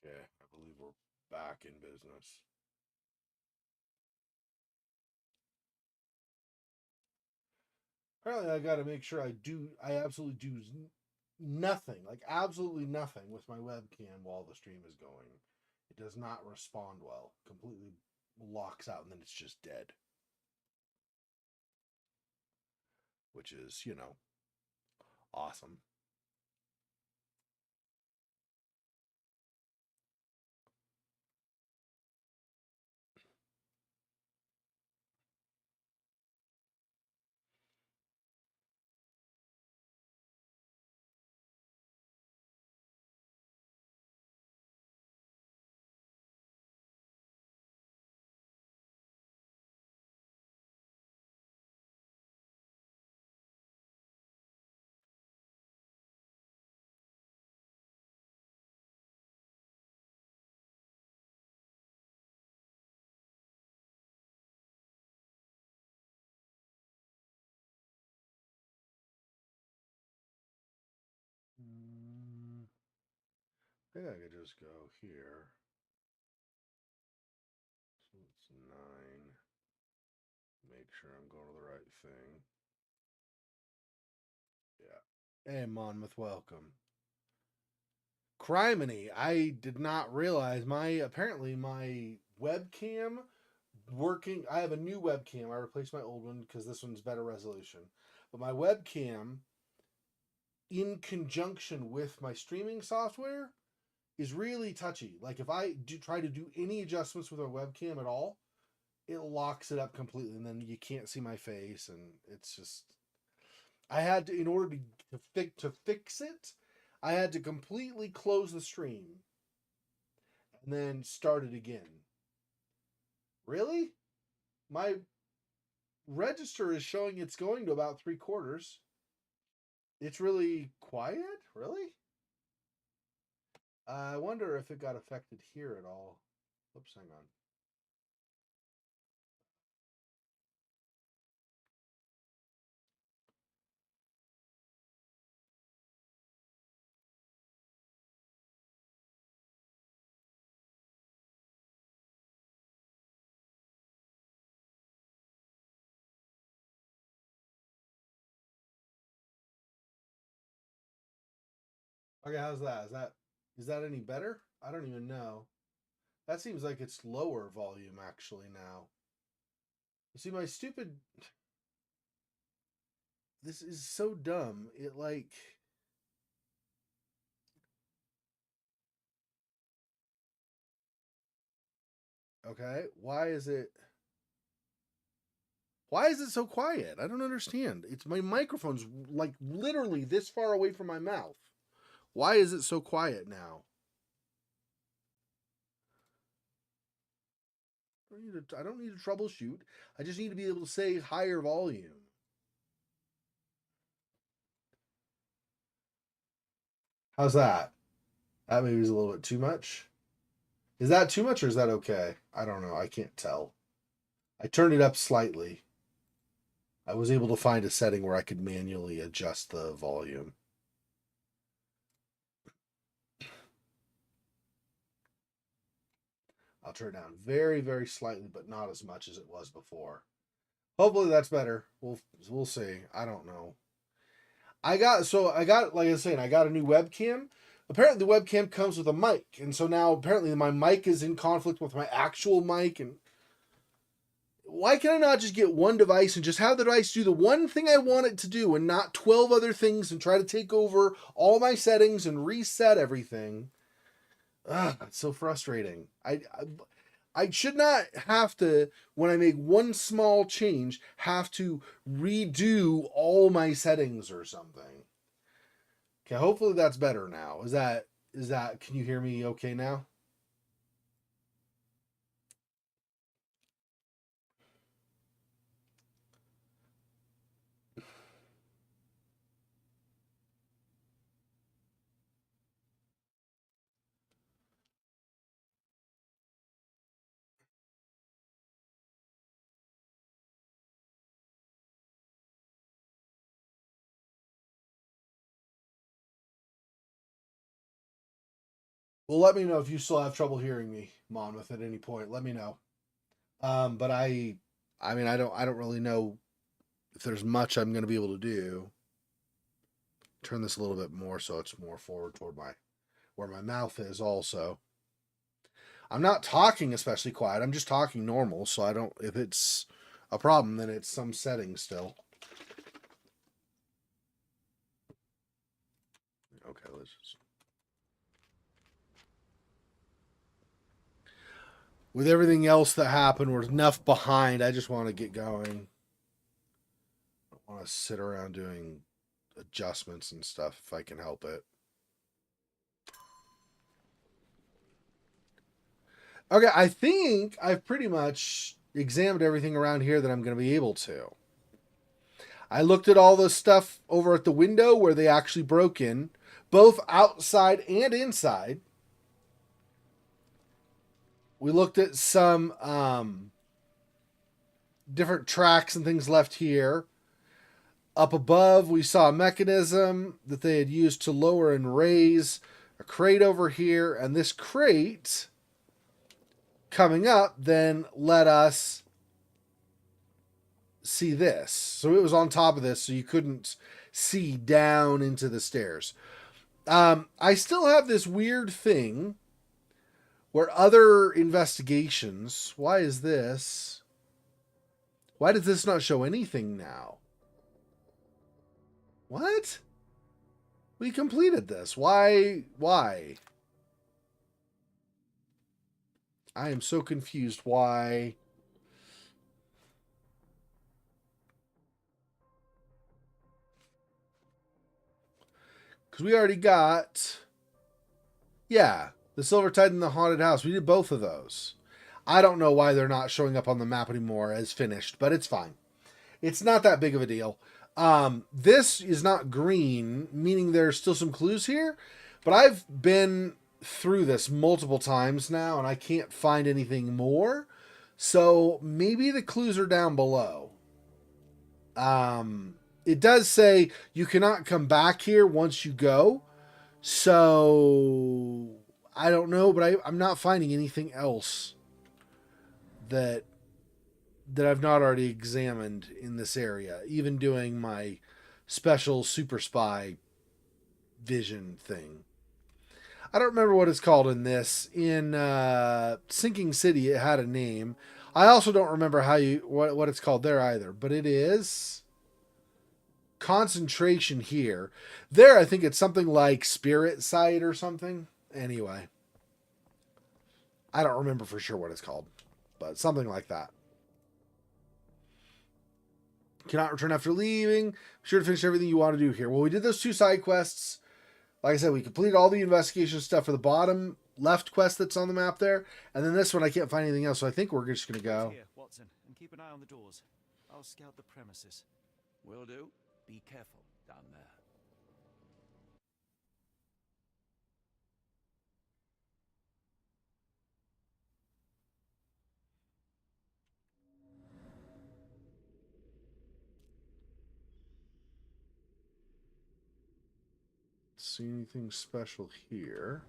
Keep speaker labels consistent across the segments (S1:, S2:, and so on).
S1: Okay, I believe we're back in business. Apparently, I got to make sure I absolutely do nothing, like absolutely nothing with my webcam while the stream is going. It does not respond well, completely locks out, and then it's just dead, which is, awesome. I think I could just go here. So it's 9. Make sure I'm going to the right thing. Yeah. Hey, Monmouth, welcome. Criminy, I did not realize apparently my webcam working. I have a new webcam. I replaced my old one because this one's better resolution. But my webcam, in conjunction with my streaming software, is really touchy. Like if I do try to do any adjustments with a webcam at all, it locks it up completely, and then you can't see my face, and it's just. I had to, in order to fix it, I had to completely close the stream and then start it again. Really? My register is showing it's going to about 3/4. It's really quiet? Really? I wonder if it got affected here at all. Oops, hang on. Okay, how's that? Is that any better? I don't even know. That seems like it's lower volume actually now. You see, my stupid. This is so dumb. It like. Okay, why is it. Why is it so quiet? I don't understand. It's my microphone's like literally this far away from my mouth. Why is it so quiet now? I don't need to troubleshoot. I just need to be able to say higher volume. How's that? That maybe is a little bit too much. Is that too much or is that okay? I don't know. I can't tell. I turned it up slightly. I was able to find a setting where I could manually adjust the volume. I'll turn it down very, very slightly, but not as much as it was before. Hopefully that's better. We'll see. I don't know. I got like I was saying, I got a new webcam. Apparently the webcam comes with a mic, and so now apparently my mic is in conflict with my actual mic. And why can I not just get one device and just have the device do the one thing I want it to do and not 12 other things and try to take over all my settings and reset everything? It's so frustrating. I should not have to, when I make one small change, have to redo all my settings or something. Okay, hopefully that's better now. Is that can you hear me okay now? Well, let me know if you still have trouble hearing me, Monmouth, at any point. Let me know. But I mean, I don't really know if there's much I'm going to be able to do. Turn this a little bit more so it's more forward toward my where my mouth is. Also, I'm not talking especially quiet. I'm just talking normal. So I don't. If it's a problem, then it's some setting still. Okay, let's just. With everything else that happened, we're enough behind. I just want to get going. I don't want to sit around doing adjustments and stuff if I can help it. Okay, I think I've pretty much examined everything around here that I'm going to be able to. I looked at all the stuff over at the window where they actually broke in, both outside and inside. We looked at some different tracks and things left here. Up above, we saw a mechanism that they had used to lower and raise a crate over here, and this crate coming up then let us see this. So it was on top of this, so you couldn't see down into the stairs. I still have this weird thing where other investigations. Why is this? Why does this not show anything now? What? We completed this. Why? I am so confused. Why? Because we already got... Yeah, the Silver Tide and the Haunted House. We did both of those. I don't know why they're not showing up on the map anymore as finished, but it's fine. It's not that big of a deal. This is not green, meaning there's still some clues here, but I've been through this multiple times now and I can't find anything more. So maybe the clues are down below. It does say you cannot come back here once you go. So I don't know, but I'm not finding anything else that I've not already examined in this area, even doing my special super spy vision thing. I don't remember what it's called in this. In Sinking City, it had a name. I also don't remember what it's called there either, but it is concentration here. There, I think it's something like Spirit Sight or something. Anyway, I don't remember for sure what it's called, but something like that. Cannot return after leaving. Be sure to finish everything you want to do here. Well, we did those 2 side quests. Like I said, we completed all the investigation stuff for the bottom left quest that's on the map there. And then this one, I can't find anything else, so I think we're just going to go.
S2: Here, Watson, and keep an eye on the doors. I'll scout the premises.
S3: Will do. Be careful down there.
S1: See anything special here?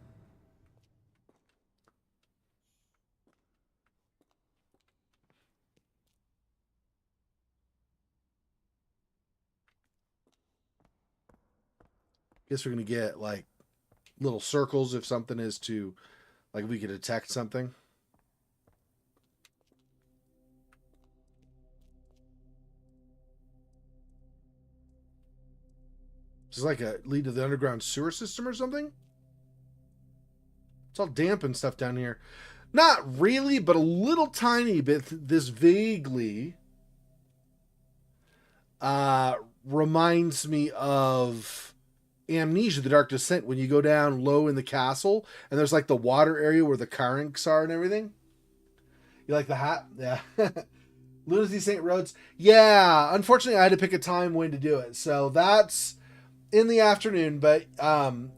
S1: Guess we're gonna get like little circles if something is to, like, we could detect something. Is this like a lead to the underground sewer system or something? It's all damp and stuff down here. Not really, but a little tiny bit. This vaguely reminds me of Amnesia, The Dark Descent, when you go down low in the castle and there's like the water area where the Karinks are and everything. You like the hat? Yeah. Lunacy St. Rhodes. Yeah, unfortunately I had to pick a time when to do it. So that's in the afternoon, but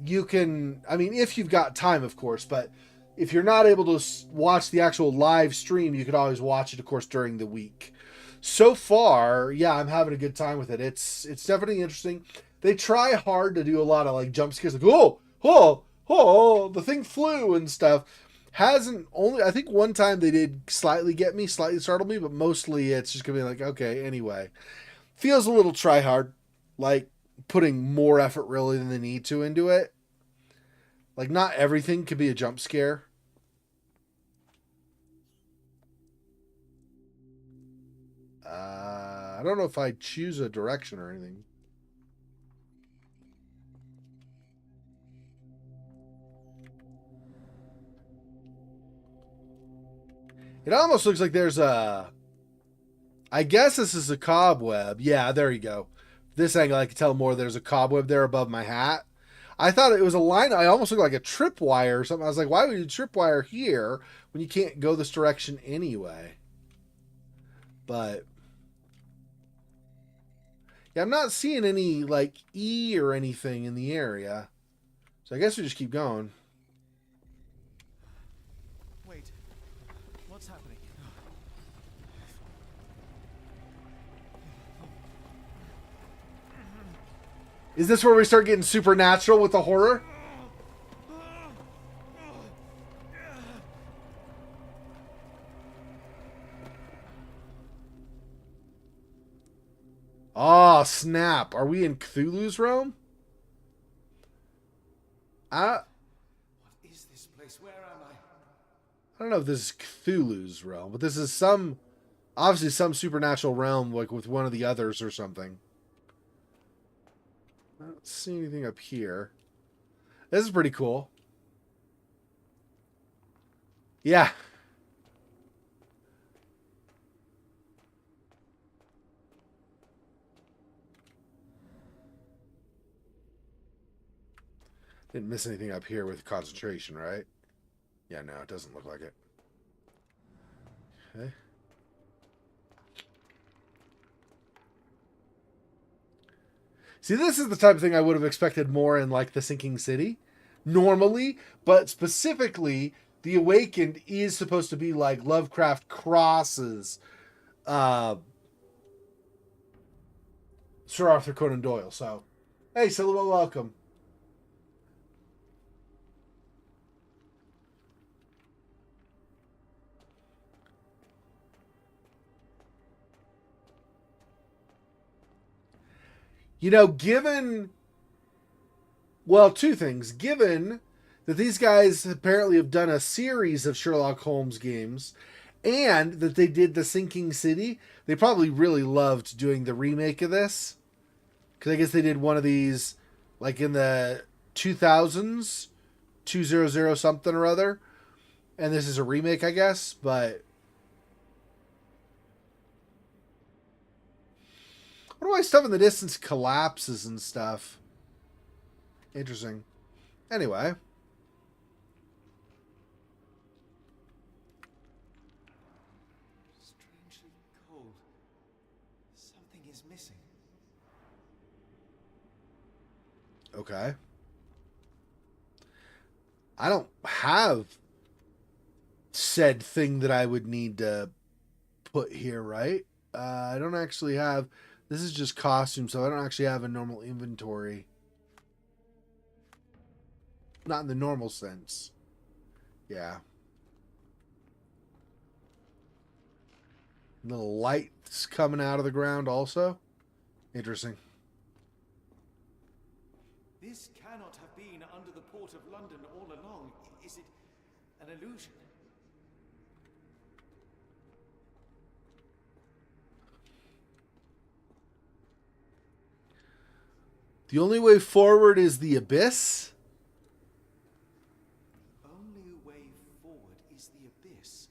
S1: you can, I mean, if you've got time, of course, but if you're not able to watch the actual live stream, you could always watch it, of course, during the week. So far, yeah, I'm having a good time with it. It's definitely interesting. They try hard to do a lot of like jump scares, like oh, oh, the thing flew and stuff. Hasn't only, I think one time they did slightly get me, slightly startle me, but mostly it's just gonna be like, okay, anyway. Feels a little try hard, like putting more effort really than they need to into it. Like not everything can be a jump scare. I don't know if I choose a direction or anything. It almost looks like there's a... I guess this is a cobweb. Yeah, there you go. This angle, I can tell more. There's a cobweb there above my hat. I thought it was a line. I almost looked like a tripwire or something. I was like, why would you tripwire here when you can't go this direction anyway? But yeah, I'm not seeing any like E or anything in the area. So I guess we just keep going.
S2: Wait. What's happening?
S1: Is this where we start getting supernatural with the horror? Oh, snap. Are we in Cthulhu's realm?
S3: What is this place? Where am I?
S1: I don't know if this is Cthulhu's realm, but this is some, obviously some supernatural realm, like with one of the others or something. I don't see anything up here. This is pretty cool. Yeah. Didn't miss anything up here with concentration, right? Yeah, no, it doesn't look like it. Okay. See, this is the type of thing I would have expected more in, like, The Sinking City. Normally, but specifically, The Awakened is supposed to be like Lovecraft crosses Sir Arthur Conan Doyle. So, hey, Silhouette, welcome. You know, given, well, two things. Given that these guys apparently have done a series of Sherlock Holmes games and that they did The Sinking City, they probably really loved doing the remake of this. Because I guess they did one of these like in the 2000s, 200 something or other. And this is a remake, I guess. But I wonder why stuff in the distance collapses and stuff. Interesting. Anyway.
S2: Strangely cold. Something is missing.
S1: Okay. I don't have said thing that I would need to put here, right? I don't actually have... This is just costume, so I don't actually have a normal inventory. Not in the normal sense. Yeah. Little lights coming out of the ground also. Interesting.
S2: This cannot have been under the port of London all along. Is it an illusion?
S1: The only way forward is the abyss?
S2: The only way forward is the abyss.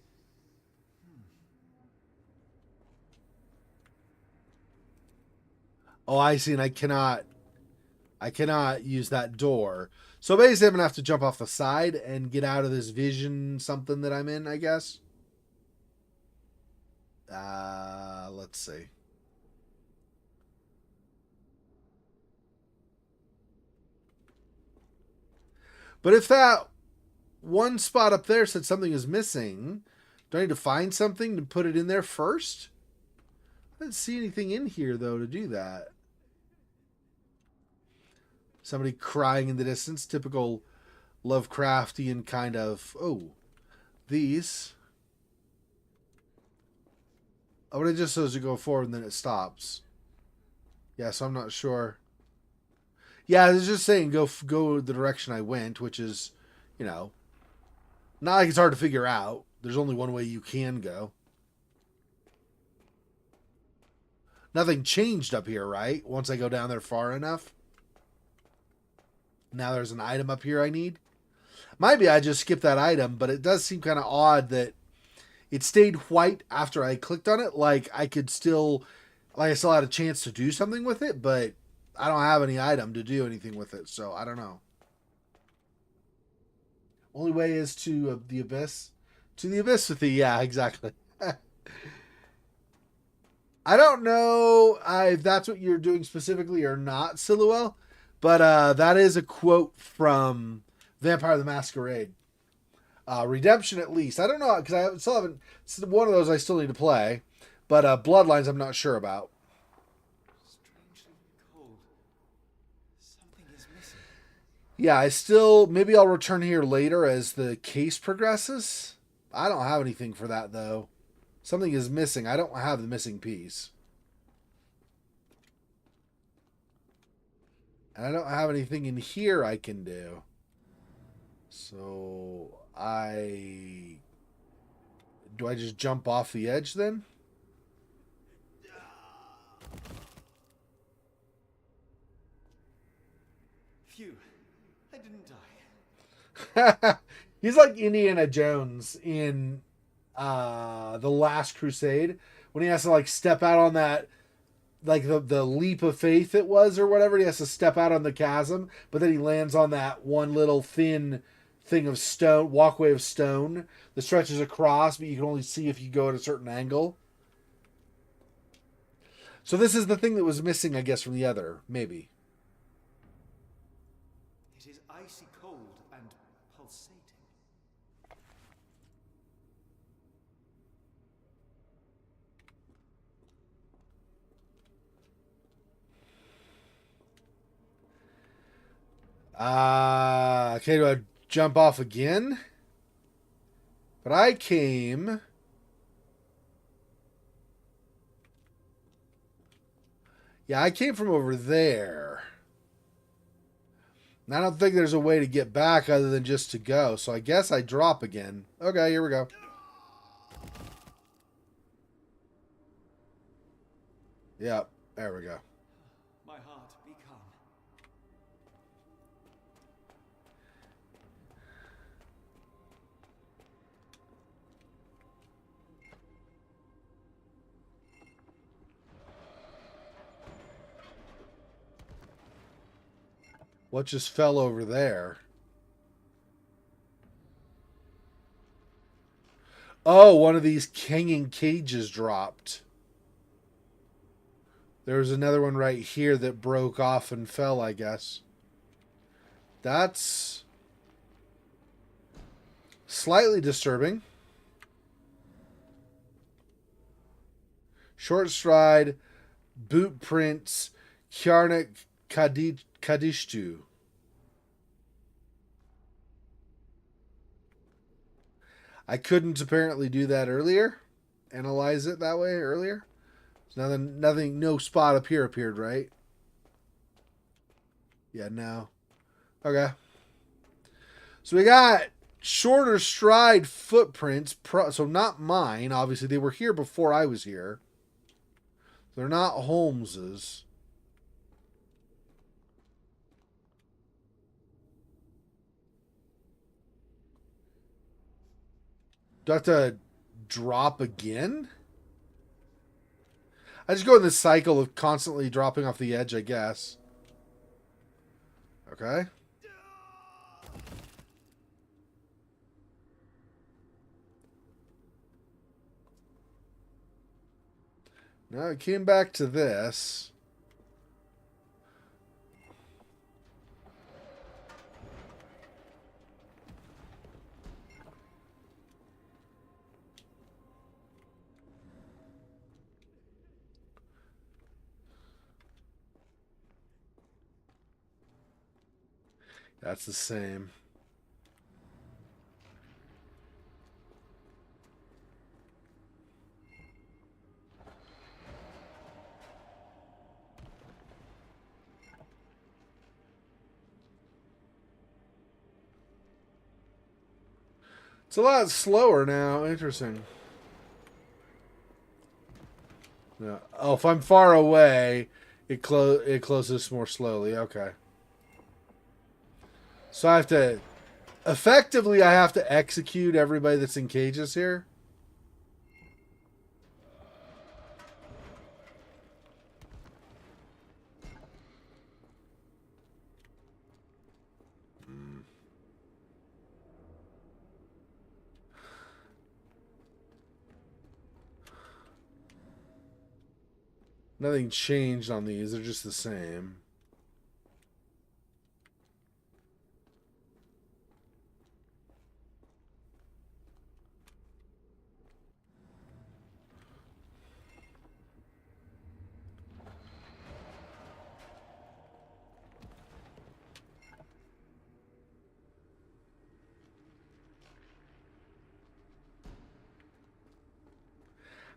S1: Oh, I see, and I cannot use that door. So basically I'm gonna have to jump off the side and get out of this vision something that I'm in, I guess. Let's see. But if that one spot up there said something is missing, do I need to find something to put it in there first? I didn't see anything in here, though, to do that. Somebody crying in the distance. Typical Lovecraftian kind of. Oh, these. Oh, but it just says to go forward and then it stops. Yeah, so I'm not sure. Yeah, it's just saying go the direction I went, which is, you know, not like it's hard to figure out. There's only one way you can go. Nothing changed up here, right? Once I go down there far enough. Now there's an item up here I need. Maybe I just skipped that item, but it does seem kind of odd that it stayed white after I clicked on it. Like I still had a chance to do something with it, but I don't have any item to do anything with it, so I don't know. Only way is to the abyss. To the abyss with the, yeah, exactly. I don't know if that's what you're doing specifically or not, Siluel, but that is a quote from Vampire the Masquerade. Redemption, at least. I don't know, because I still haven't. It's one of those I still need to play, but Bloodlines I'm not sure about.
S2: Strangely cold. Something is missing.
S1: Yeah, maybe I'll return here later as the case progresses. I don't have anything for that though. Something is missing. I don't have the missing piece. And I don't have anything in here I can do. So do I just jump off the edge then?
S2: Phew. I didn't die.
S1: He's like Indiana Jones in The Last Crusade when he has to like step out on that, like the leap of faith it was or whatever. He has to step out on the chasm, but then he lands on that one little thin thing of stone, walkway of stone that stretches across, but you can only see if you go at a certain angle. So this is the thing that was missing, I guess, from the other, maybe.
S2: It is icy cold and pulsating.
S1: Okay, do I jump off again? But I came. Yeah, I came from over there. And I don't think there's a way to get back other than just to go. So I guess I drop again. Okay, here we go. Yep, there we go.
S2: My heart, be calm.
S1: What just fell over there? Oh, one of these hanging cages dropped. There was another one right here that broke off and fell, I guess. That's slightly disturbing. Short stride, boot prints, Kjarnik Kadishtu. I couldn't apparently do that earlier. Analyze it that way earlier. Nothing, no spot up here appeared, right? Yeah, no. Okay. So we got shorter stride footprints. So not mine. Obviously, they were here before I was here. They're not Holmes's. Do I have to drop again? I just go in this cycle of constantly dropping off the edge, I guess. Okay. Now it came back to this. That's the same. It's a lot slower now. Interesting. Yeah. Oh, if I'm far away, it closes more slowly. Okay. So I have to effectively I have to execute everybody that's in cages here. Nothing changed on these. They're just the same.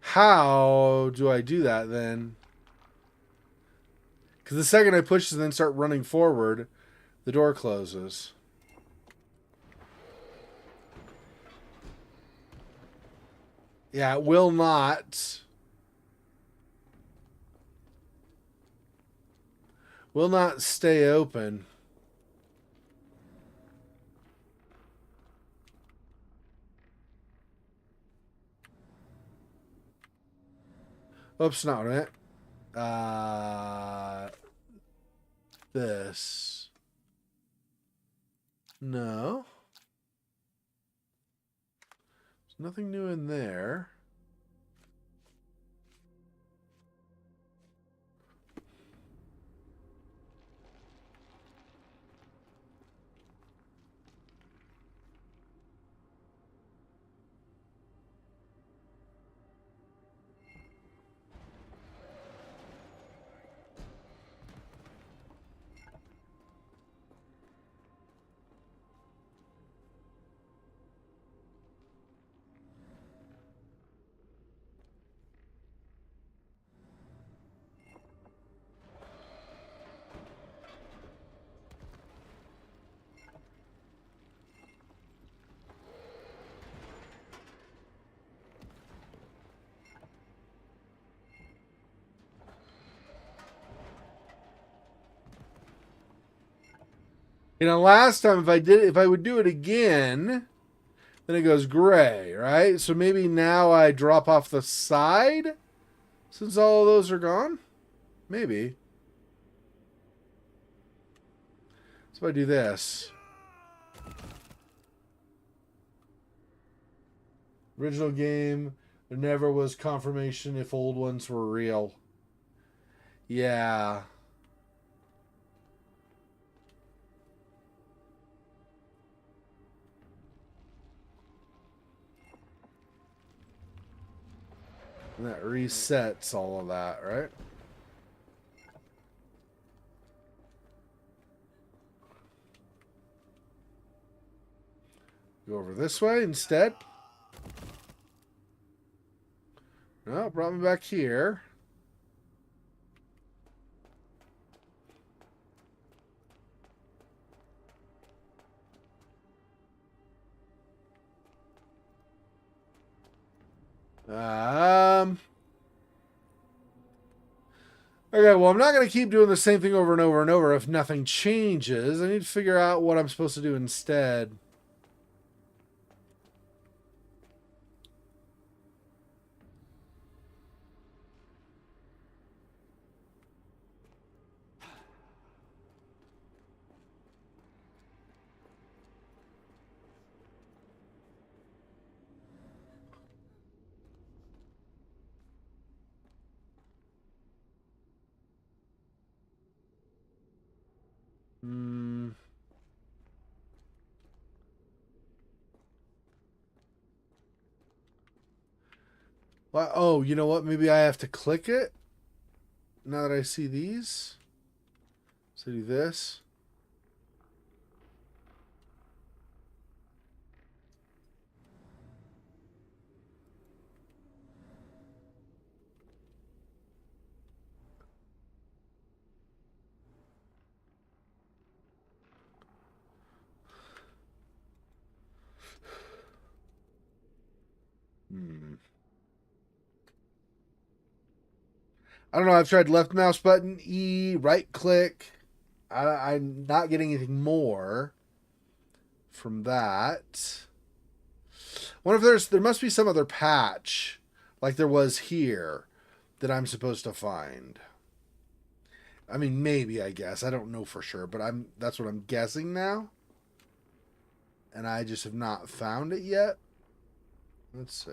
S1: How do I do that then? Because the second I push and then start running forward, the door closes. Yeah, it will not. Will not stay open. Oops, not what I meant. This. No. There's nothing new in there. You know, last time if I would do it again, then it goes gray, right? So maybe now I drop off the side since all of those are gone? Maybe. So I do this. Original game, there never was confirmation if old ones were real. Yeah. And that resets all of that, right? Go over this way instead. No, brought me back here. Okay, well, I'm not going to keep doing the same thing over and over and over if nothing changes. I need to figure out what I'm supposed to do instead. Hmm. Well, oh, you know what? Maybe I have to click it now that I see these. So do this. I don't know. I've tried left mouse button, E, right click. I'm not getting anything more from that. Wonder if there must be some other patch like there was here that I'm supposed to find. I mean, maybe, I guess. I don't know for sure, but that's what I'm guessing now. And I just have not found it yet. Let's see.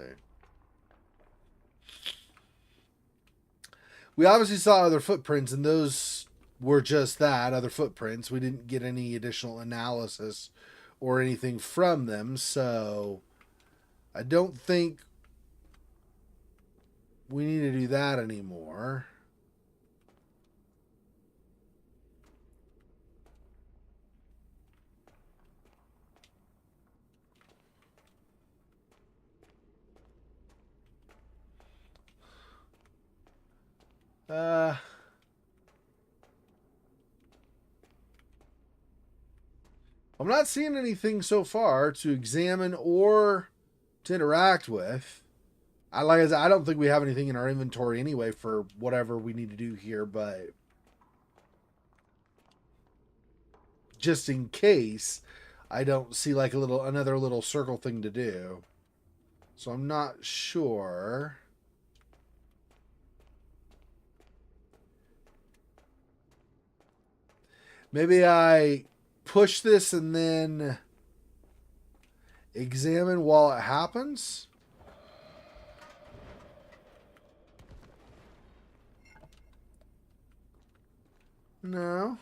S1: We obviously saw other footprints, and those were just that, other footprints. We didn't get any additional analysis or anything from them, so I don't think we need to do that anymore. I'm not seeing anything so far to examine or to interact with. Like I said, I don't think we have anything in our inventory anyway for whatever we need to do here, but just in case, I don't see like another little circle thing to do. So I'm not sure. Maybe I push this and then examine while it happens. No.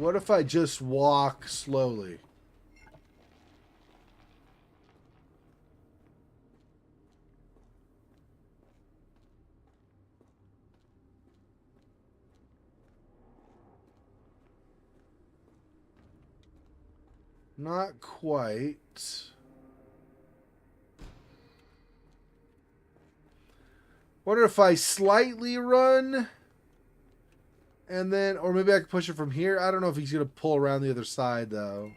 S1: What if I just walk slowly? Not quite. Wonder if I slightly run and then, or maybe I can push it from here. I don't know if he's going to pull around the other side though.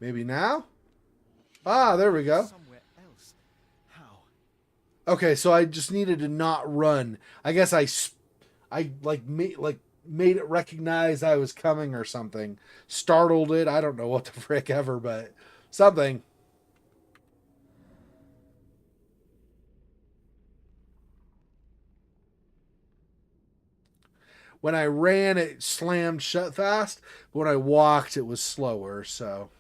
S1: Maybe now? Ah, there we go.
S2: Somewhere else. How?
S1: Okay, so I just needed to not run. I guess I made it recognize I was coming or something. Startled it. I don't know what the frick ever, but something. When I ran, it slammed shut fast. But when I walked, it was slower. So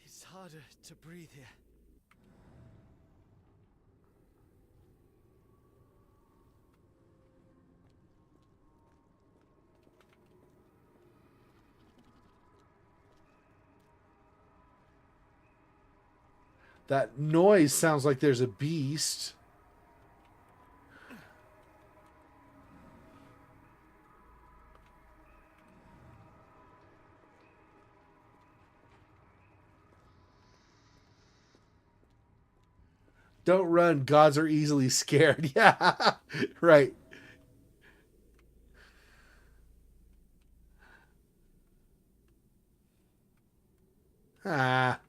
S2: It's harder to breathe here.
S1: that noise sounds like there's a beast. Don't run. Gods are easily scared. Yeah, right. Ah.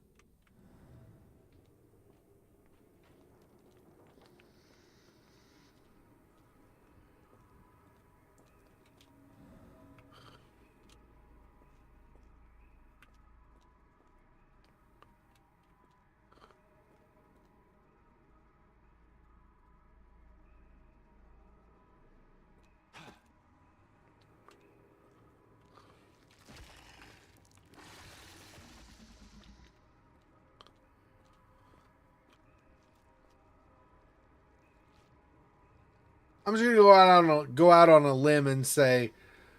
S1: I'm just gonna go out on a limb and say,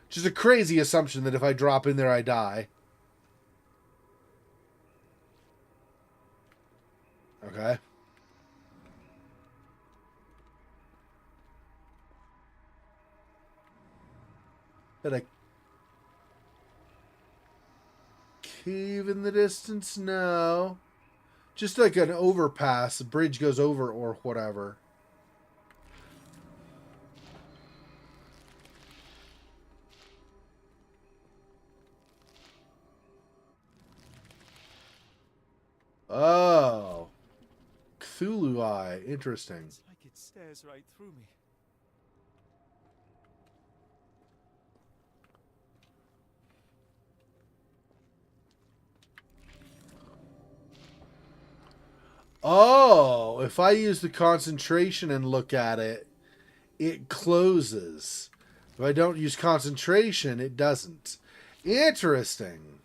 S1: just a crazy assumption that if I drop in there, I die. Okay. Got a cave in the distance? No. Just like an overpass. The bridge goes over or whatever. Oh. Cthulhu Eye. Interesting.
S2: It's like it stares right through me.
S1: Oh, if I use the concentration and look at it, it closes. If I don't use concentration, it doesn't. Interesting.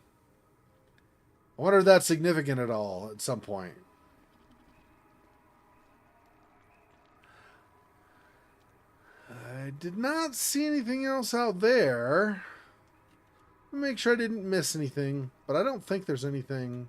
S1: I wonder if that's significant at all at some point. I did not see anything else out there. Make sure I didn't miss anything, but I don't think there's anything.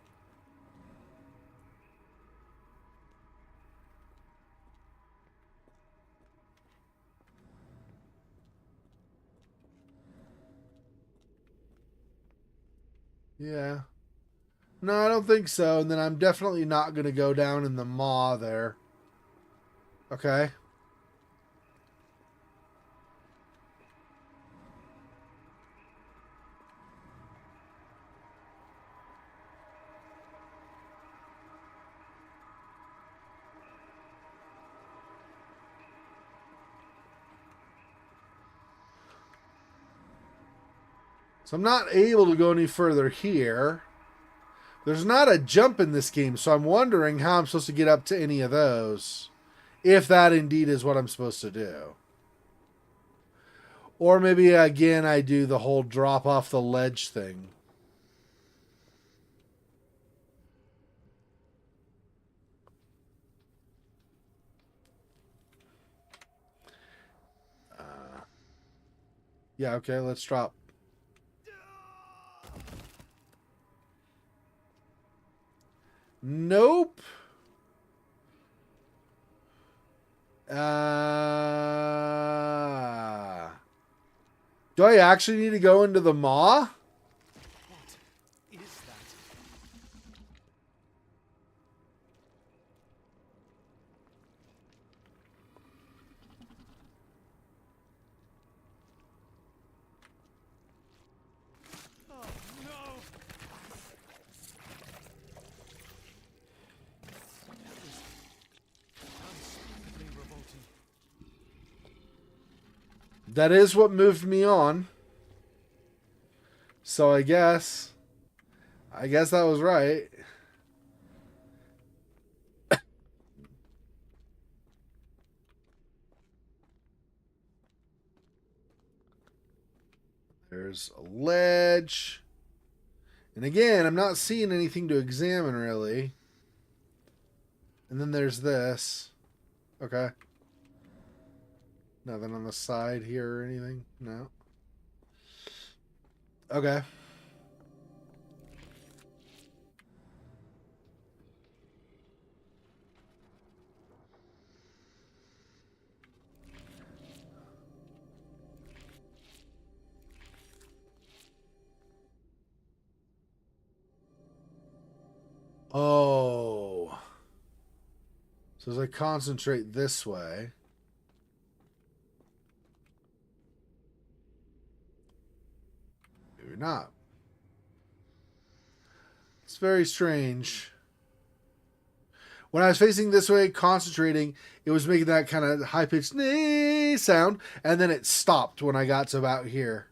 S1: Yeah. No, I don't think so. And then I'm definitely not going to go down in the maw there. Okay. So I'm not able to go any further here. There's not a jump in this game, so I'm wondering how I'm supposed to get up to any of those. If that indeed is what I'm supposed to do. Or maybe, again, I do the whole drop off the ledge thing. Yeah, okay, let's drop. Nope. Do I actually need to go into the maw?
S2: What is that? Oh no! That was unspeakably revolting.
S1: That is what moved me on. So I guess that was right. There's a ledge. And again, I'm not seeing anything to examine really. And then there's this. Okay. Nothing on the side here or anything? No. Okay. Oh. So as I concentrate this way. Maybe not. It's very strange. When I was facing this way, concentrating, it was making that kind of high-pitched sound, and then it stopped when I got to about here.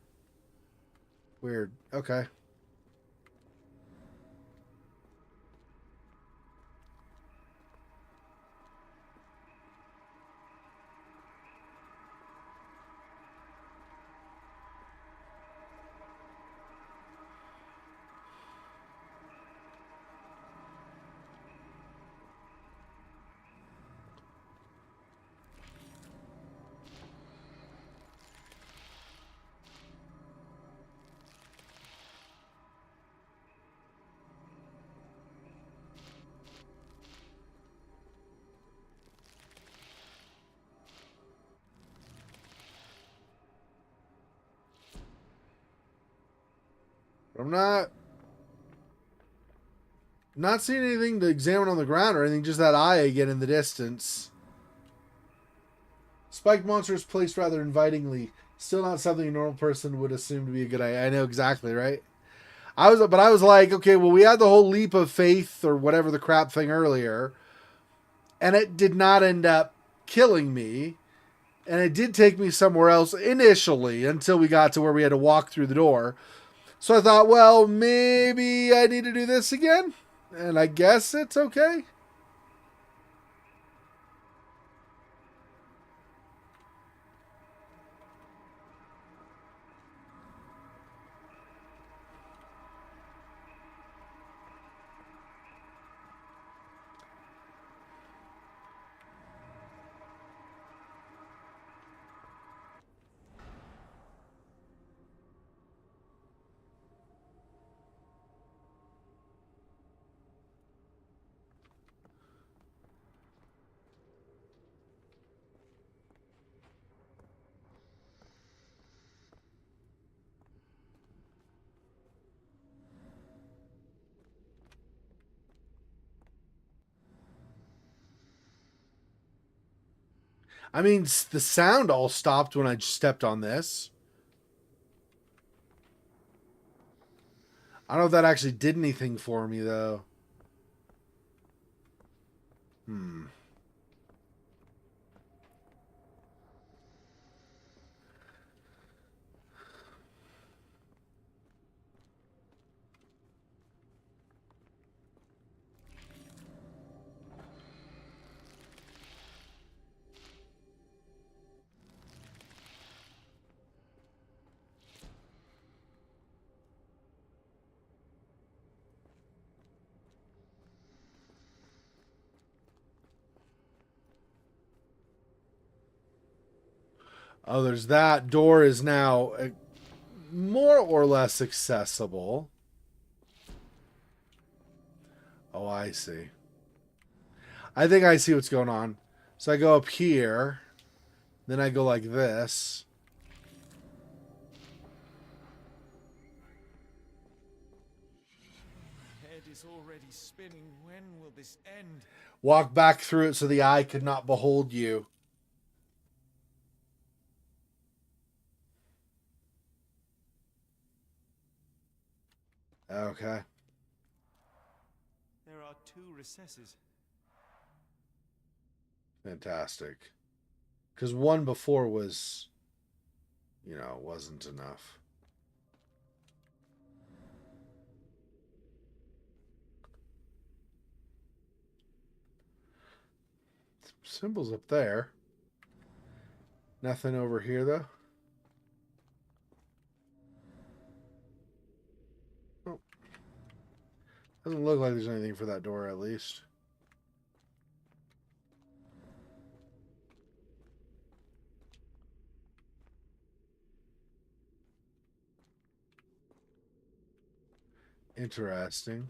S1: Weird. Okay. I'm not seeing anything to examine on the ground or anything, just that eye again in the distance. Spiked monster is placed rather invitingly. Still not something a normal person would assume to be a good idea. I know exactly, right? But I was like, okay, well, we had the whole leap of faith or whatever the crap thing earlier, and it did not end up killing me. And it did take me somewhere else initially until we got to where we had to walk through the door. So I thought, well, maybe I need to do this again. And I guess it's okay. I mean, the sound all stopped when I stepped on this. I don't know if that actually did anything for me, though. Hmm. Oh, there's that. Door is now more or less accessible. Oh, I see. I think I see what's going on. So I go up here. Then I go like this.
S2: My head is already spinning. When will this end?
S1: Walk back through it so the eye could not behold you. Okay.
S2: There are 2 recesses.
S1: Fantastic. Because one before was, wasn't enough. Symbols up there. Nothing over here, though. Oh. Doesn't look like there's anything for that door, at least. Interesting.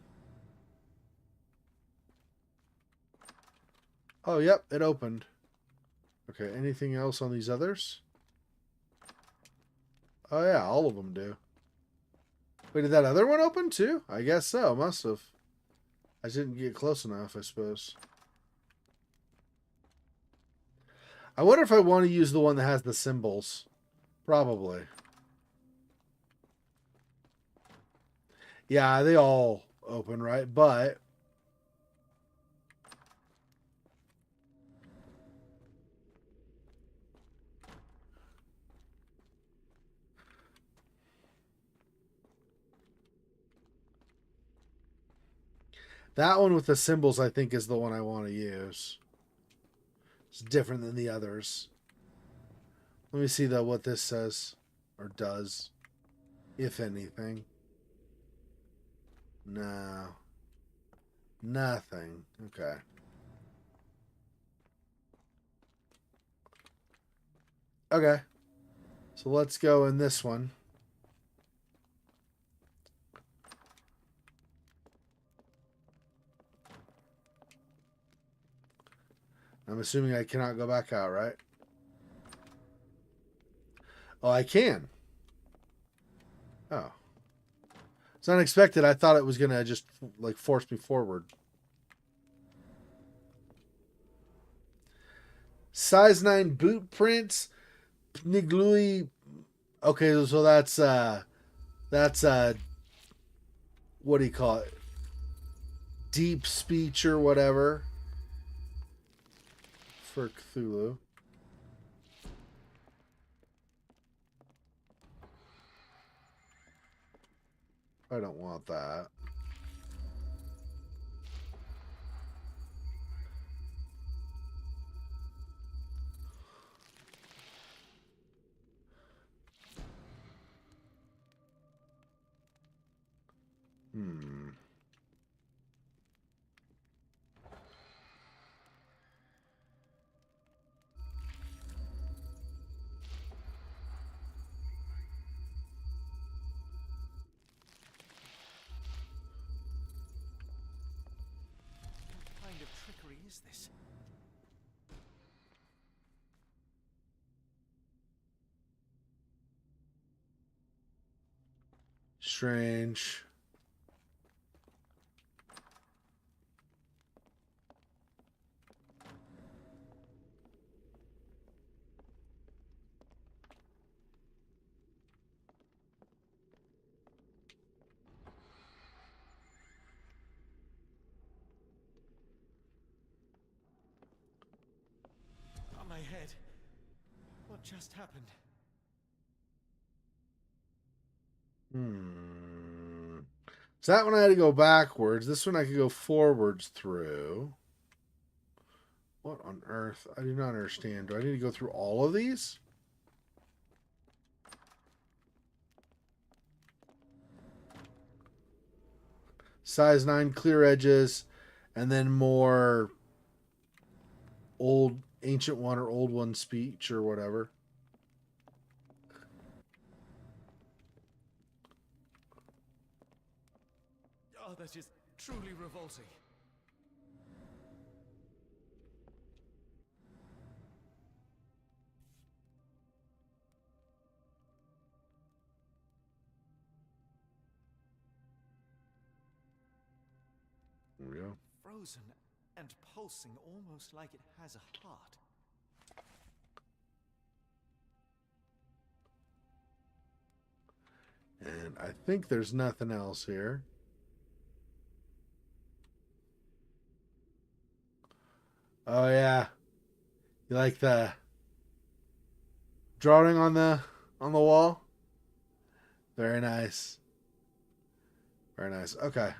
S1: Oh, yep, it opened. Okay, anything else on these others? Oh, yeah, all of them do. Wait, did that other one open too? I guess so. Must have. I didn't get close enough, I suppose. I wonder if I want to use the one that has the symbols. Probably. Yeah, they all open, right? But that one with the symbols, I think, is the one I want to use. It's different than the others. Let me see though what this says or does, if anything. No. Nothing. Okay. Okay. So let's go in this one. I'm assuming I cannot go back out, right? Oh, I can. Oh. It's unexpected. I thought it was gonna just like force me forward. Size 9 boot prints. Pniglui. Okay, so that's what do you call it? Deep speech or whatever for Cthulhu. I don't want that. Hmm.
S2: What kind of trickery is this?
S1: Strange.
S2: On my head. What just happened?
S1: So that one I had to go backwards. This one I could go forwards through. What on earth? I do not understand. Do I need to go through all of these? Size 9 clear edges, and then more old ancient one or old one speech or whatever.
S2: Oh, that is truly revolting.
S1: There we go.
S2: Frozen and pulsing almost like it has a heart.
S1: And I think there's nothing else here. Oh yeah. You like the drawing on the wall? Very nice. Very nice. Okay.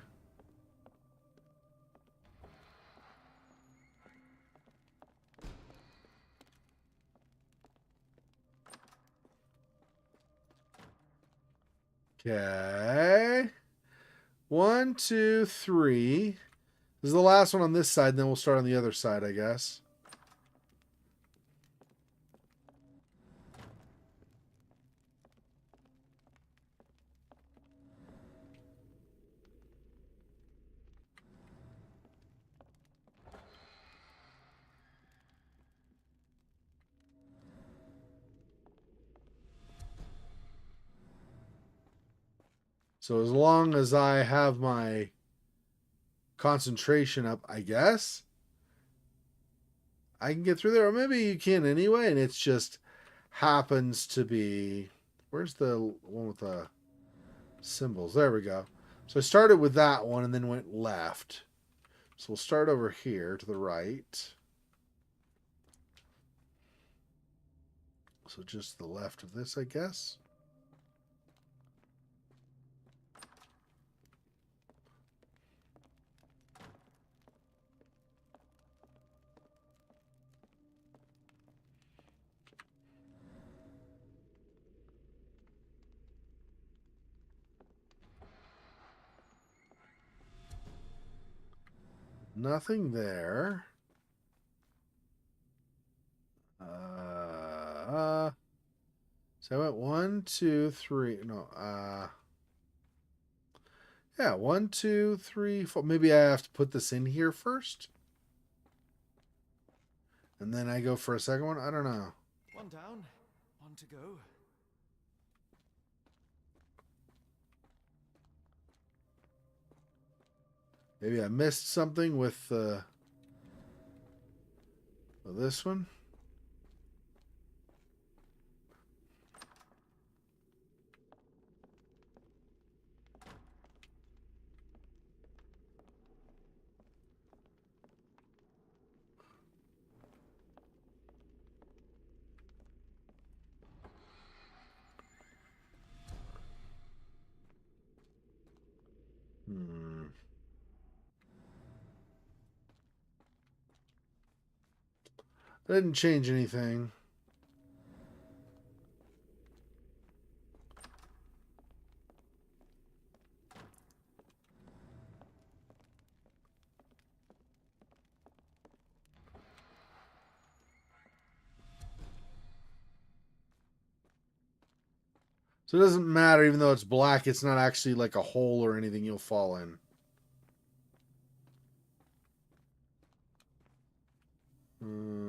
S1: Okay. 1, 2, 3. This is the last one on this side, then we'll start on the other side, I guess. So as long as I have my concentration up, I guess I can get through there. Or maybe you can anyway, and it's just happens to be... Where's the one with the symbols? There we go. So I started with that one and then went left. So we'll start over here to the right. So just the left of this, I guess. Nothing there. So I went 1, 2, 3. No, yeah, 1, 2, 3, 4. Maybe I have to put this in here first, and then I go for a second one. I don't know.
S2: One down, one to go.
S1: Maybe I missed something with this one. Hmm. Didn't change anything. So it doesn't matter, even though it's black, it's not actually like a hole or anything you'll fall in. Hmm.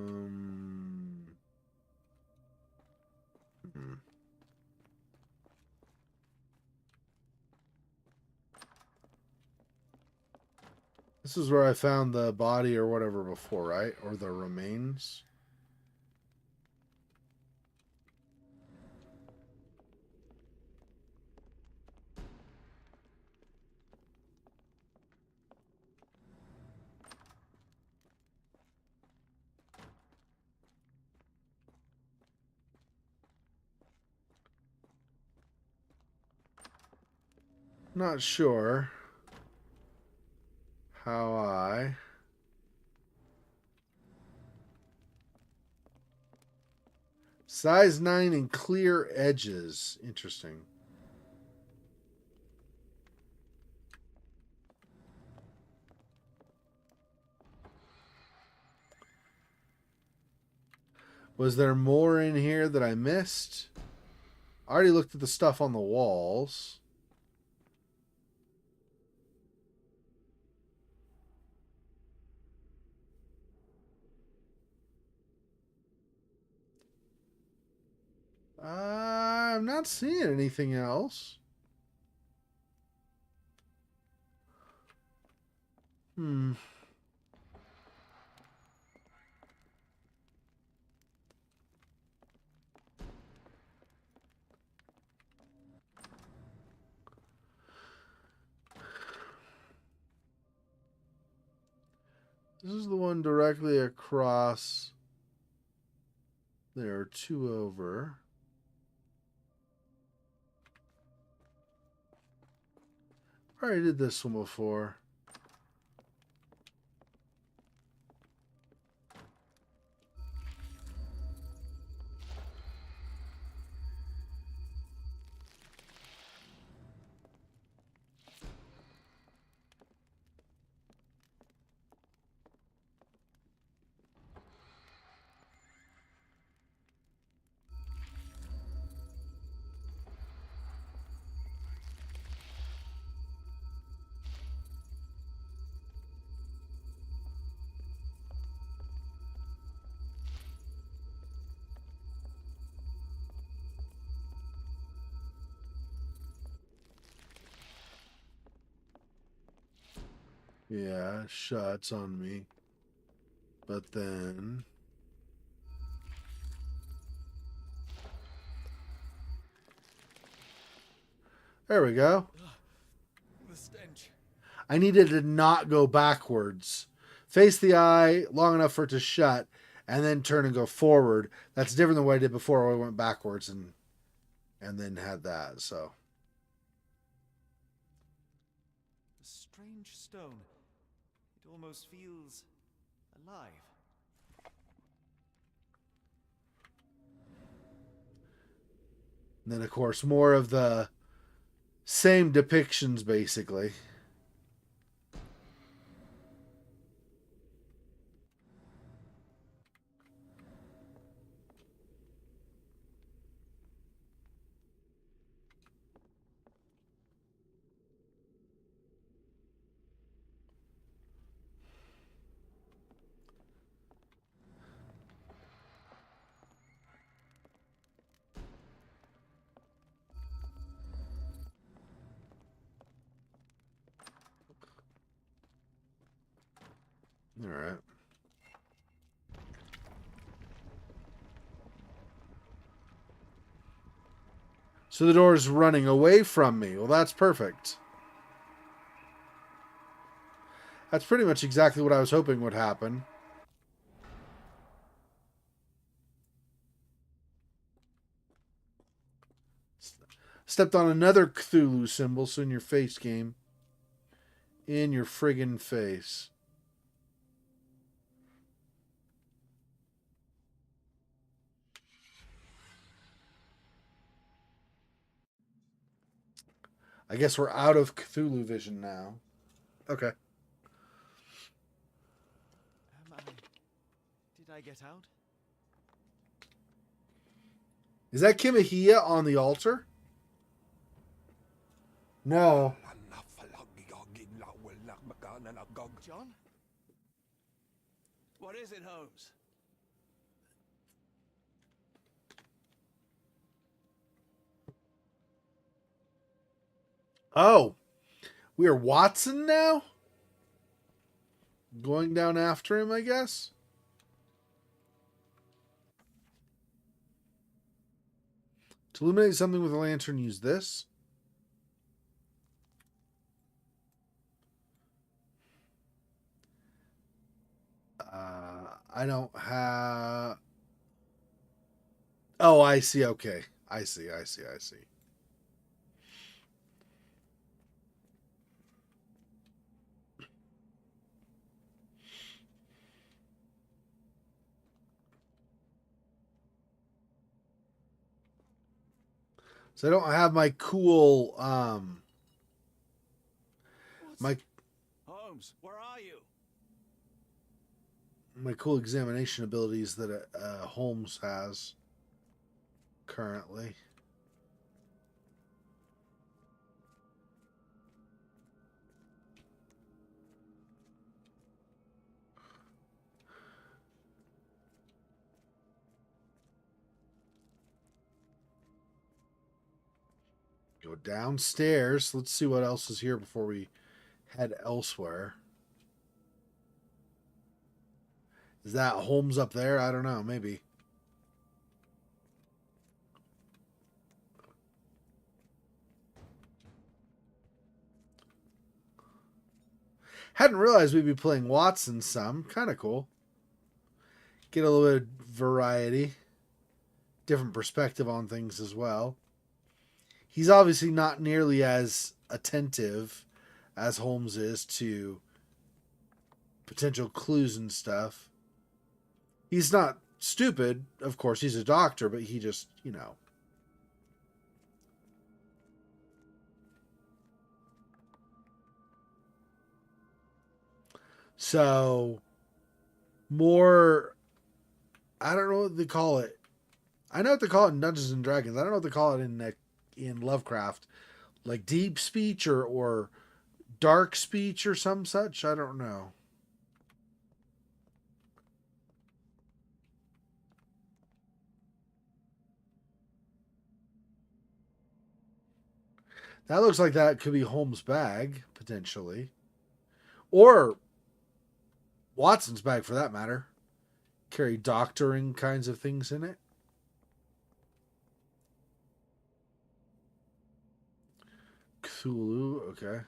S1: This is where I found the body or whatever before, right? Or the remains. Not sure how I... Size 9 and clear edges. Interesting. Was there more in here that I missed? I already looked at the stuff on the walls. I'm not seeing anything else. Hmm. This is the one directly across. There are two over. I already did this one before. Yeah, shuts on me. But then... There we go.
S3: The stench.
S1: I needed to not go backwards. Face the eye long enough for it to shut, and then turn and go forward. That's different than what I did before, where I went backwards and then had that. So
S2: A strange stone. It almost feels alive.
S1: and then, of course, more of the same depictions, basically. All right. So the door's running away from me. Well, that's perfect. That's pretty much exactly what I was hoping would happen. Stepped on another Cthulhu symbol, so in your face, game. In your friggin' face. I guess we're out of Cthulhu vision now. Okay.
S2: Did I get out?
S1: Is that Kimahia on the altar? No.
S2: John?
S3: What is it, Holmes?
S1: Oh. We are Watson now? Going down after him, I guess? To illuminate something with a lantern, use this. I don't have... Oh, I see. Okay. I see. So I don't have my cool, my
S3: Holmes, where are you?
S1: cool examination abilities that Holmes has currently. Go downstairs. Let's see what else is here before we head elsewhere. Is that Holmes up there? I don't know. Maybe. Hadn't realized we'd be playing Watson some. Kind of cool. Get a little bit of variety. Different perspective on things as well. He's obviously not nearly as attentive as Holmes is to potential clues and stuff. He's not stupid, of course, he's a doctor, but he just, you know. So, more, I don't know what they call it. I know what they call it in Dungeons and Dragons. I don't know what they call it in Lovecraft. Like deep speech or dark speech or some such. I don't know. That looks like that could be Holmes' bag, potentially. Or Watson's bag, for that matter. Carry doctoring kinds of things in it. Cthulhu, okay.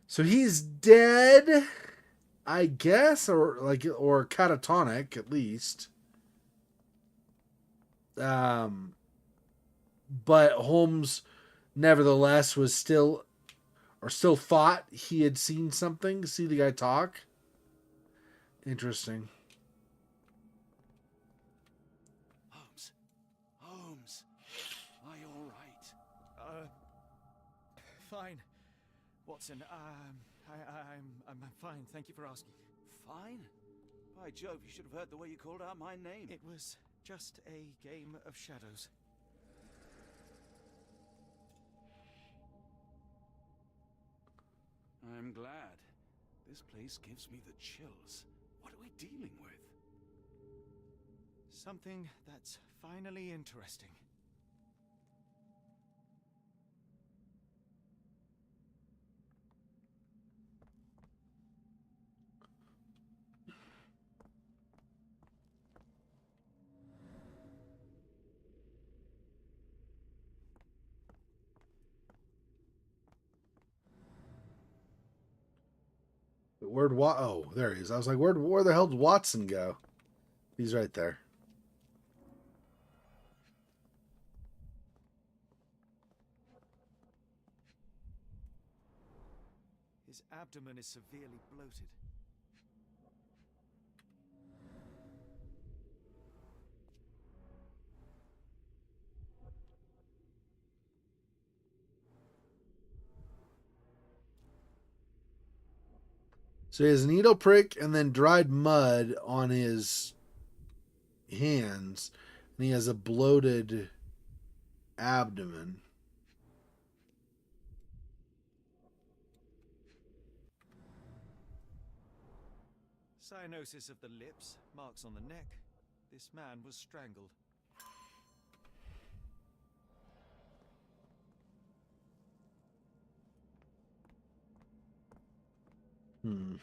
S1: So he's dead, I guess, or catatonic at least. But Holmes, nevertheless, was still thought he had seen something. See the guy talk. Interesting.
S3: Holmes, are you all right?
S2: Fine. Watson, I'm fine. Thank you for asking.
S3: Fine? By Jove, you should have heard the way you called out my name.
S2: It was just a game of shadows.
S3: I'm glad. This place gives me the chills. What are we dealing with?
S2: Something that's finally interesting.
S1: Oh, there he is. I was like, where the hell did Watson go? He's right there.
S2: His abdomen is severely bloated.
S1: So he has a needle prick and then dried mud on his hands, and he has a bloated abdomen.
S2: Cyanosis of the lips, marks on the neck. This man was strangled.
S1: Hmm.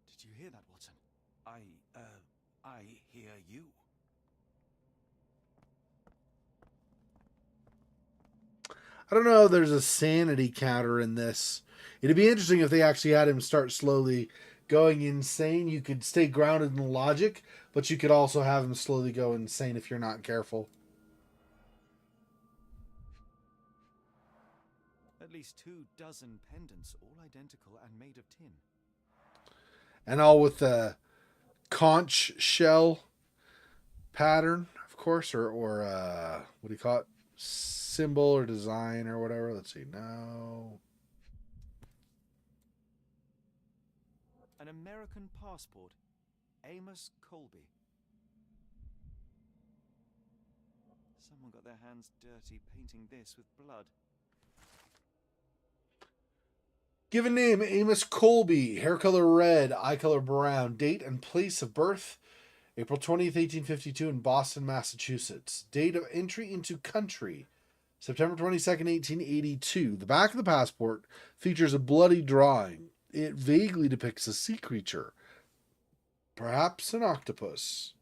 S2: Did you hear that, Watson?
S3: I hear you.
S1: I don't know if there's a sanity counter in this. It'd be interesting if they actually had him start slowly going insane. You could stay grounded in logic, but you could also have him slowly go insane if you're not careful.
S2: At least 24 pendants, all identical and made of tin.
S1: And all with the conch shell pattern, of course, or what do you call it? Symbol or design or whatever. Let's see. No.
S2: An American passport. Amos Colby. Someone got their hands dirty painting this with blood.
S1: Given name Amos Colby. Hair color red. Eye color brown. Date and place of birth April 20th, 1852 in Boston, Massachusetts. Date of entry into country September 22nd, 1882. The back of the passport features a bloody drawing. It vaguely depicts a sea creature, perhaps an octopus.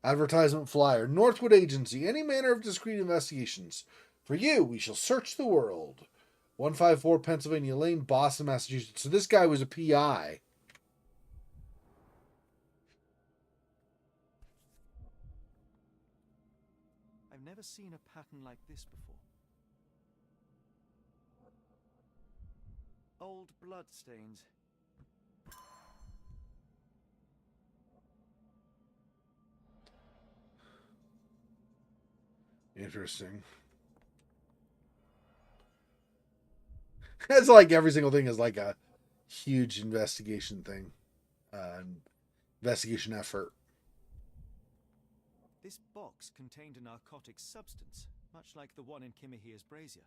S1: Advertisement flyer. Northwood Agency. Any manner of discreet investigations. For you, we shall search the world. 154 Pennsylvania Lane, Boston, Massachusetts. So this guy was a PI.
S2: I've never seen a pattern like this before. Old blood stains.
S1: Interesting. It's like every single thing is like a huge investigation thing, investigation effort.
S2: This box contained a narcotic substance, much like the one in Kimihir's brazier.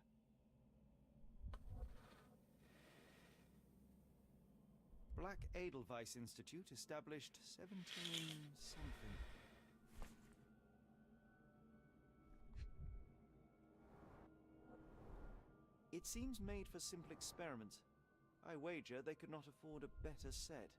S2: Black Edelweiss Institute, established 17 something. It seems made for simple experiments. I wager they could not afford a better set.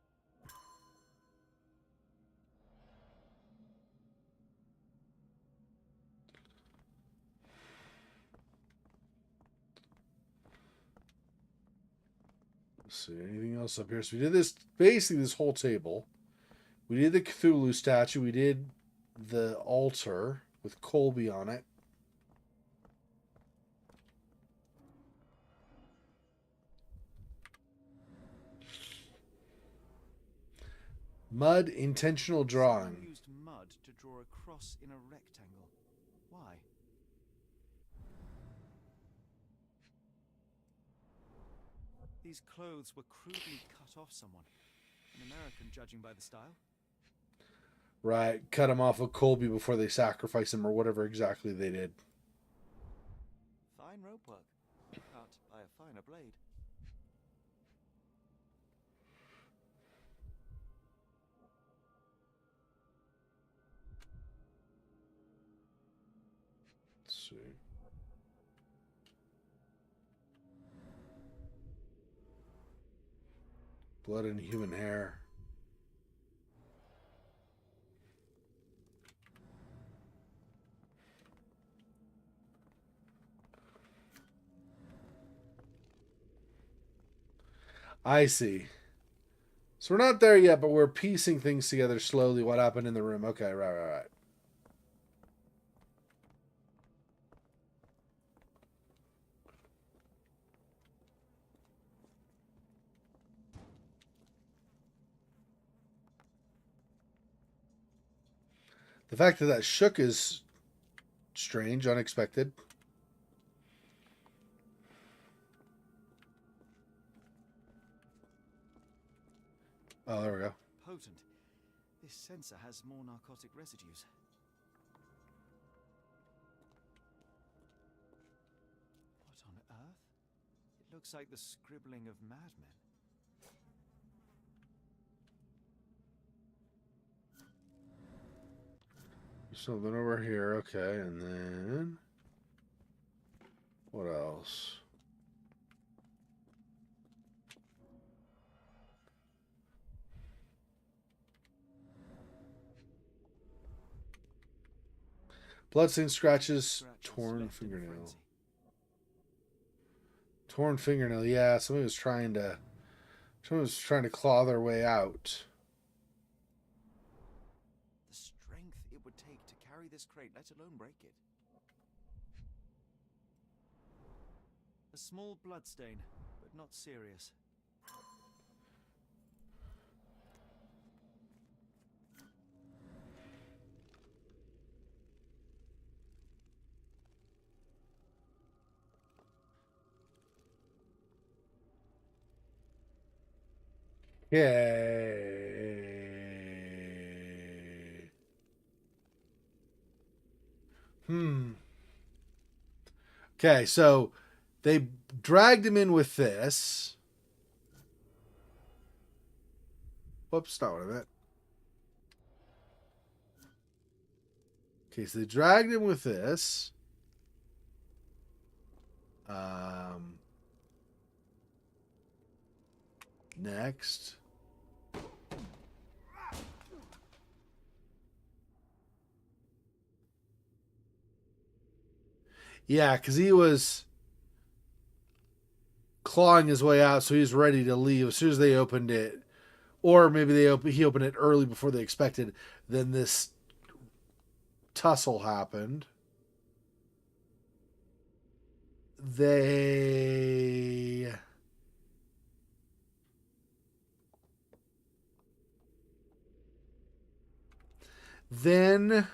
S1: Let's see, anything else up here? So we did this, basically this whole table. We did the Cthulhu statue. We did the altar with Colby on it. Mud intentional drawing.
S2: Someone used mud to draw a cross in a rectangle. Why? These clothes were crudely cut off someone. An American, judging by the style.
S1: Right, cut him off of Colby before they sacrifice him or whatever exactly they did.
S2: Fine rope work, cut by a finer blade.
S1: Let's see. Blood and human hair. I see. So we're not there yet, but we're piecing things together slowly. What happened in the room? Okay, right. The fact that that shook is strange, unexpected. Oh, there we go.
S2: Potent. This sensor has more narcotic residues. What on earth? It looks like the scribbling of madmen.
S1: Something over here. Okay, and then what else? Bloodstained scratches, torn fingernail. Torn fingernail. Yeah, someone was trying to claw their way out.
S2: The strength it would take to carry this crate, let alone break it. A small bloodstain, but not serious.
S1: Okay. Okay, so they dragged him in with this. Whoops, not what I meant. Okay, so they dragged him with this. Next. Yeah, because he was clawing his way out, so he's ready to leave as soon as they opened it. Or maybe he opened it early before they expected. Then this tussle happened. They then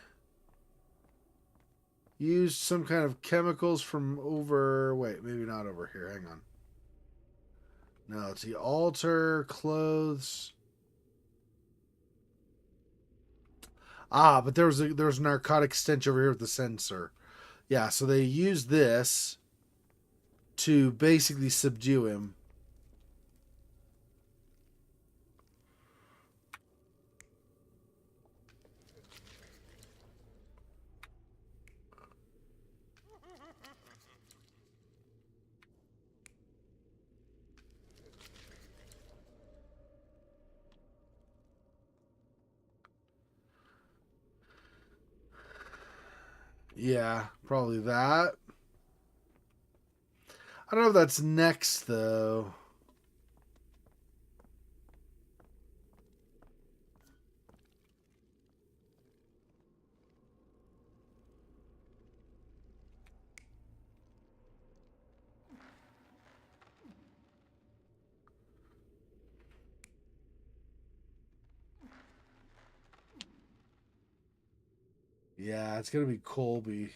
S1: used some kind of chemicals from over. Wait, maybe not over here. Hang on. No, it's the altar, clothes. Ah, but there was a narcotic stench over here with the sensor. Yeah, so they used this to basically subdue him. Yeah, probably that. I don't know if that's next, though. Yeah, it's going to be Colby.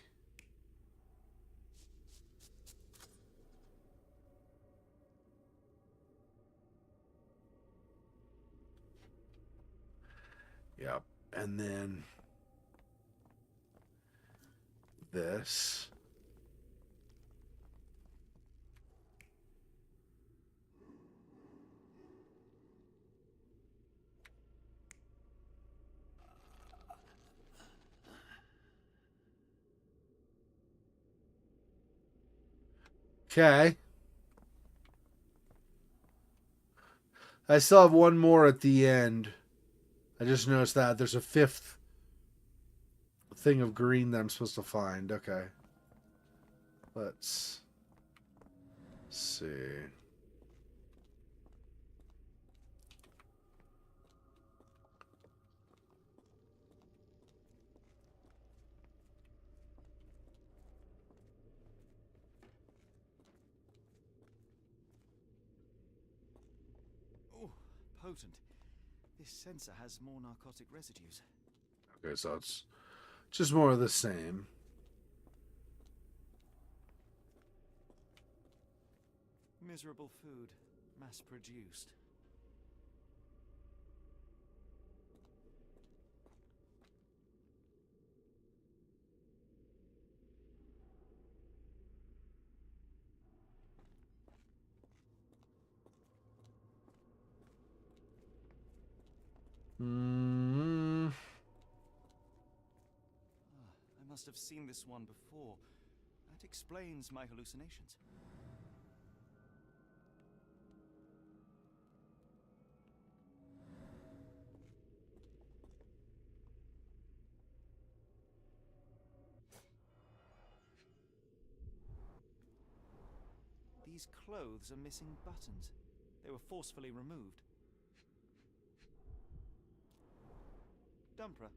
S1: Yep. And then this. Okay. I still have one more at the end. I just noticed that there's a fifth thing of green that I'm supposed to find. Okay. Let's see.
S2: potent. This sensor has more narcotic residues.
S1: Okay, so it's just more of the same.
S2: Miserable food, mass-produced. I must have seen this one before. That explains my hallucinations. These clothes are missing buttons. They were forcefully removed. Dumpra,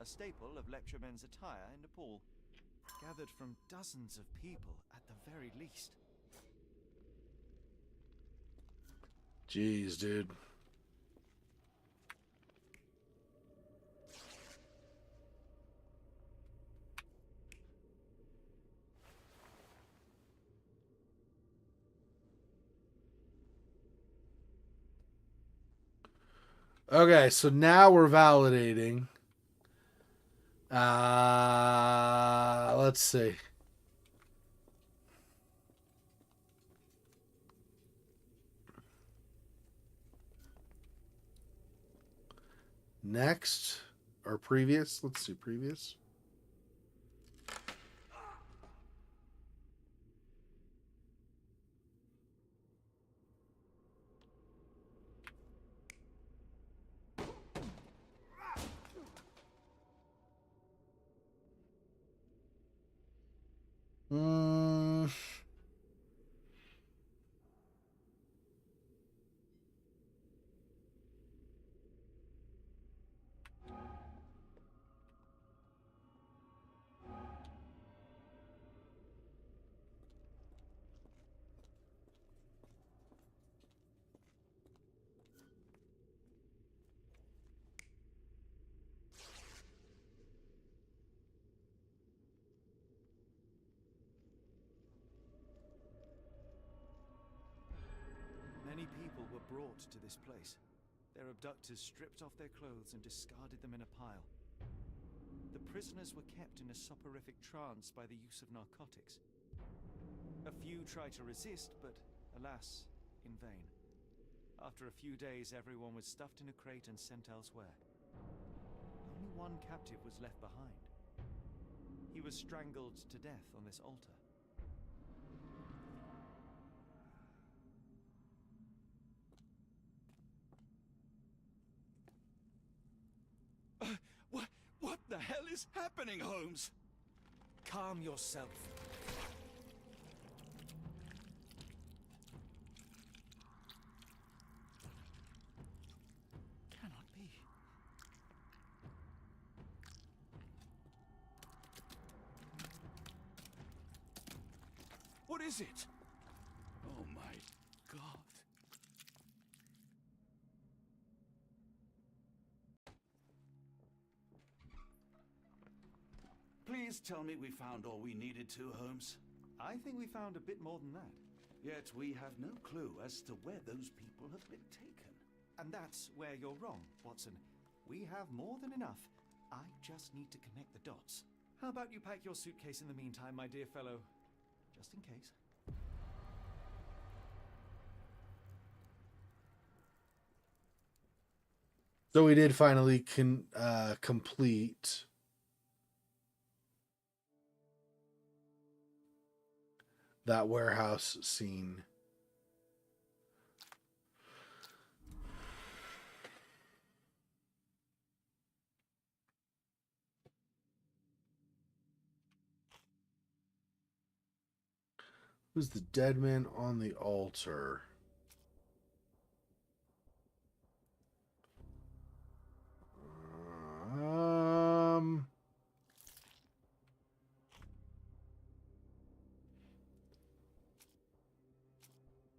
S2: a staple of lecturemen's attire in Nepal, gathered from dozens of people at the very least.
S1: Jeez, dude. Okay, so now we're validating. Let's see. Next, or previous. Let's see, previous. Hmm.
S2: Many people were brought to this place. Their abductors stripped off their clothes and discarded them in a pile. The prisoners were kept in a soporific trance by the use of narcotics. A few tried to resist, but alas, in vain. After a few days, everyone was stuffed in a crate and sent elsewhere. Only one captive was left behind. He was strangled to death on this altar.
S3: What the hell is happening, Holmes?
S2: Calm yourself.
S3: Cannot be. What is it? Oh my God. Please tell me we found all we needed to, Holmes.
S2: I think we found a bit more than that.
S3: Yet we have no clue as to where those people have been taken.
S2: And that's where you're wrong, Watson. We have more than enough. I just need to connect the dots. How about you pack your suitcase in the meantime, my dear fellow? Just in case.
S1: So we did finally complete that warehouse scene. Who's the dead man on the altar?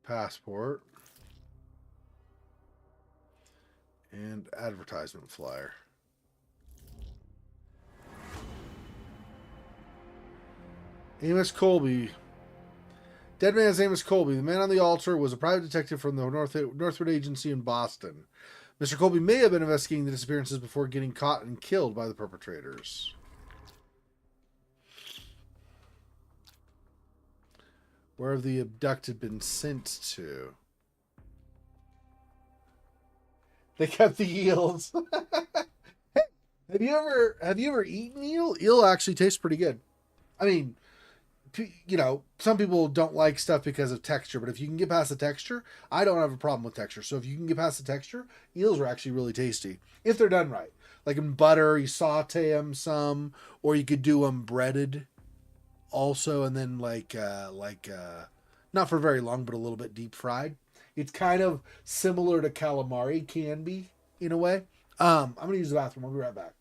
S1: Passport. And advertisement flyer. Amos Colby. Dead man's Amos Colby. The man on the altar was a private detective from the Northwood Agency in Boston. Mr. Colby may have been investigating the disappearances before getting caught and killed by the perpetrators. Where have the abducted been sent to? They kept the eels. Have you ever eaten eel? Eel actually tastes pretty good. I mean, some people don't like stuff because of texture, but if you can get past the texture, I don't have a problem with texture. So if you can get past the texture, eels are actually really tasty if they're done right. Like in butter, you saute them some, or you could do them breaded also, and then not for very long, but a little bit deep fried. It's kind of similar to calamari can be in a way. I'm gonna use the bathroom. I'll be right back.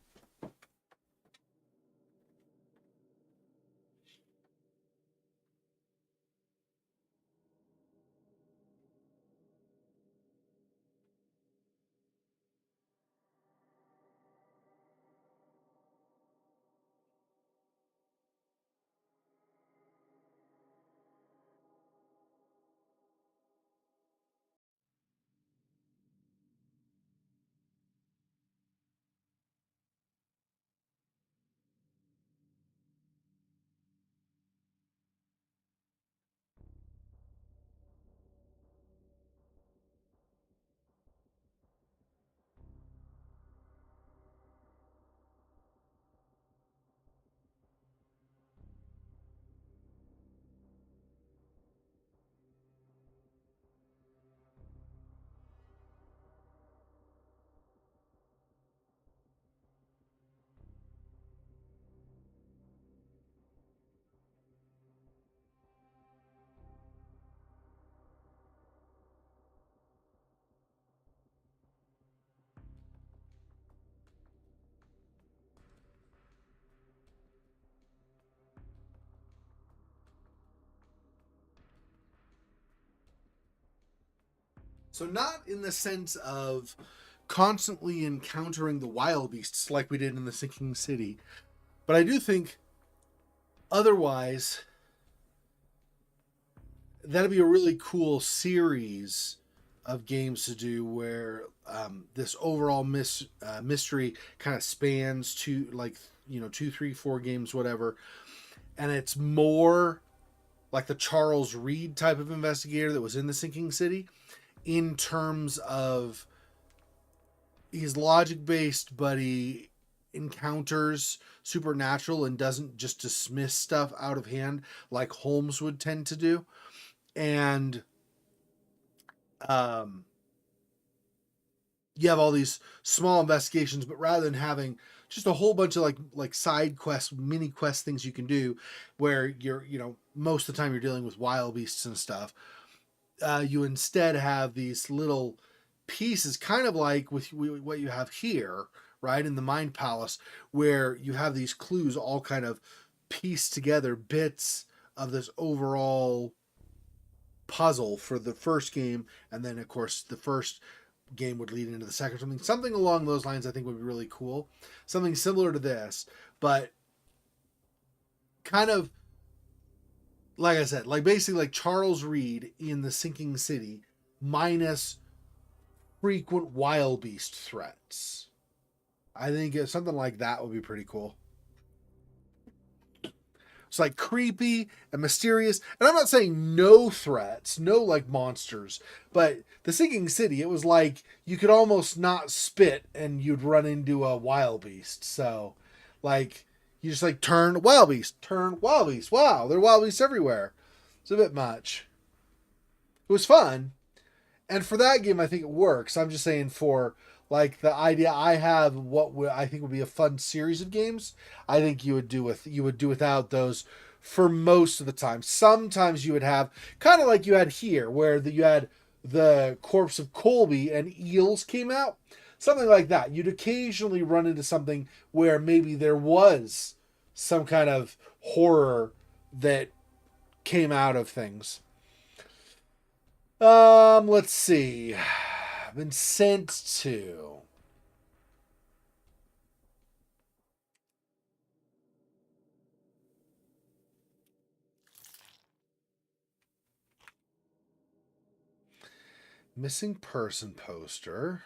S1: So not in the sense of constantly encountering the wild beasts like we did in the Sinking City, but I do think otherwise that'd be a really cool series of games to do where this overall mystery kind of spans to 2, 3, 4 games, whatever, and it's more like the Charles Reed type of investigator that was in the Sinking City in terms of he's logic based, but he encounters supernatural and doesn't just dismiss stuff out of hand like Holmes would tend to do. And um, you have all these small investigations, but rather than having just a whole bunch of like side quests, mini quest things you can do, where you're most of the time you're dealing with wild beasts and stuff. You instead have these little pieces, kind of like with what you have here, right, in the Mind Palace, where you have these clues all kind of pieced together, bits of this overall puzzle for the first game, and then of course the first game would lead into the second. Something along those lines I think would be really cool. Something similar to this, but kind of like I said, like basically like Charles Reed in the Sinking City minus frequent wild beast threats. I think something like that would be pretty cool. It's like creepy and mysterious. And I'm not saying no threats, no like monsters, but the Sinking City, it was like you could almost not spit and you'd run into a wild beast. So, like, you just like turn wild beast, turn wild beast. Wow, there are wild beasts everywhere. It's a bit much. It was fun. And for that game, I think it works. I'm just saying for like the idea I have, I think would be a fun series of games. I think you would do without those for most of the time. Sometimes you would have kind of like you had here, where you had the corpse of Colby and eels came out, something like that. You'd occasionally run into something where maybe there was some kind of horror that came out of things. Let's see. I've been sent to. Missing person poster.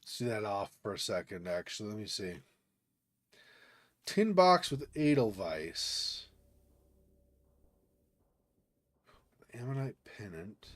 S1: Let's do that off for a second, actually. Let me see. Tin box with Edelweiss. Ammonite pennant.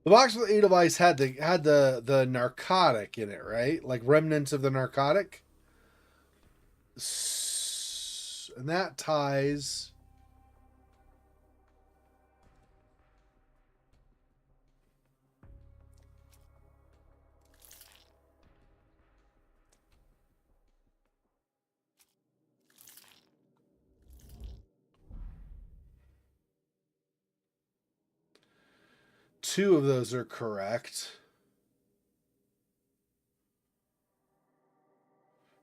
S1: The box with Edelweiss had the narcotic in it, right? Like remnants of the narcotic. And that ties. Two of those are correct.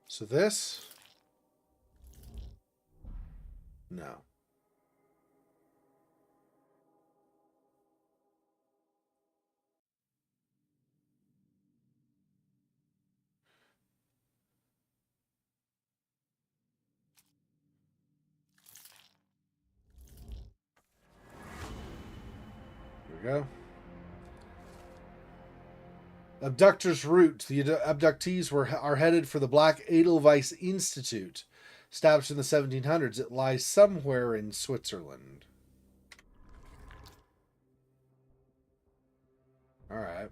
S1: So this? No. Here we go. Abductor's route. The abductees are headed for the Black Edelweiss Institute. Established in the 1700s, it lies somewhere in Switzerland. All right.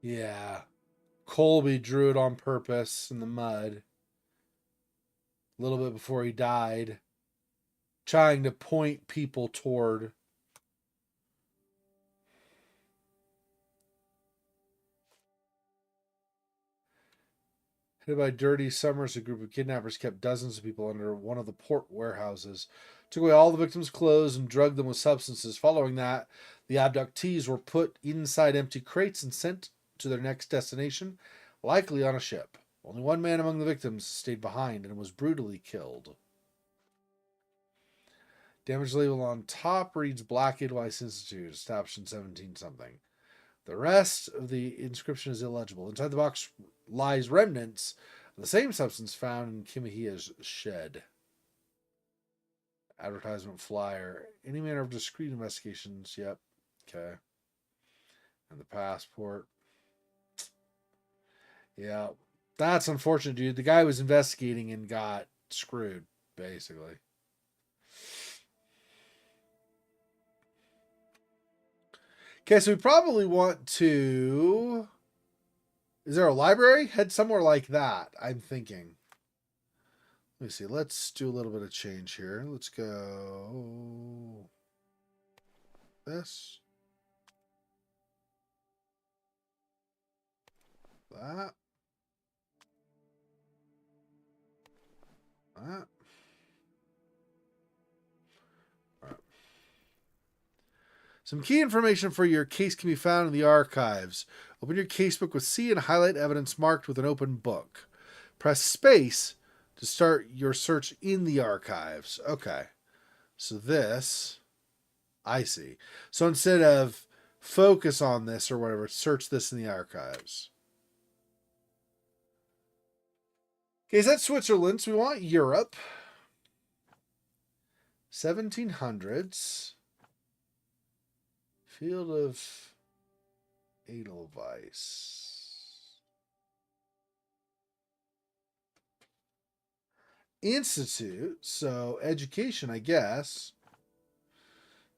S1: Yeah. Colby drew it on purpose in the mud a little bit before he died, trying to point people toward. Headed by Dirty Summers, a group of kidnappers kept dozens of people under one of the port warehouses, took away all the victims' clothes, and drugged them with substances. Following that, the abductees were put inside empty crates and sent to their next destination, likely on a ship. Only one man among the victims stayed behind and was brutally killed. Damage label on top reads Black Edelweiss Institute, established in 17 something. The rest of the inscription is illegible. Inside the box lies remnants of the same substance found in Kimihia's shed. Advertisement flyer. Any manner of discreet investigations. Yep. Okay. And the passport. Yeah. That's unfortunate, dude. The guy was investigating and got screwed, basically. Okay, so we probably want to. Is there a library? Head somewhere like that, I'm thinking. Let me see. Let's do a little bit of change here. Let's go. This. That. That. Some key information for your case can be found in the archives. Open your casebook with C and highlight evidence marked with an open book. Press space to start your search in the archives. Okay. So this, I see. So instead of focus on this or whatever. Search this in the archives. Okay, so that's Switzerland. So we want Europe. 1700s. Field of Edelweiss. Institute. So education, I guess.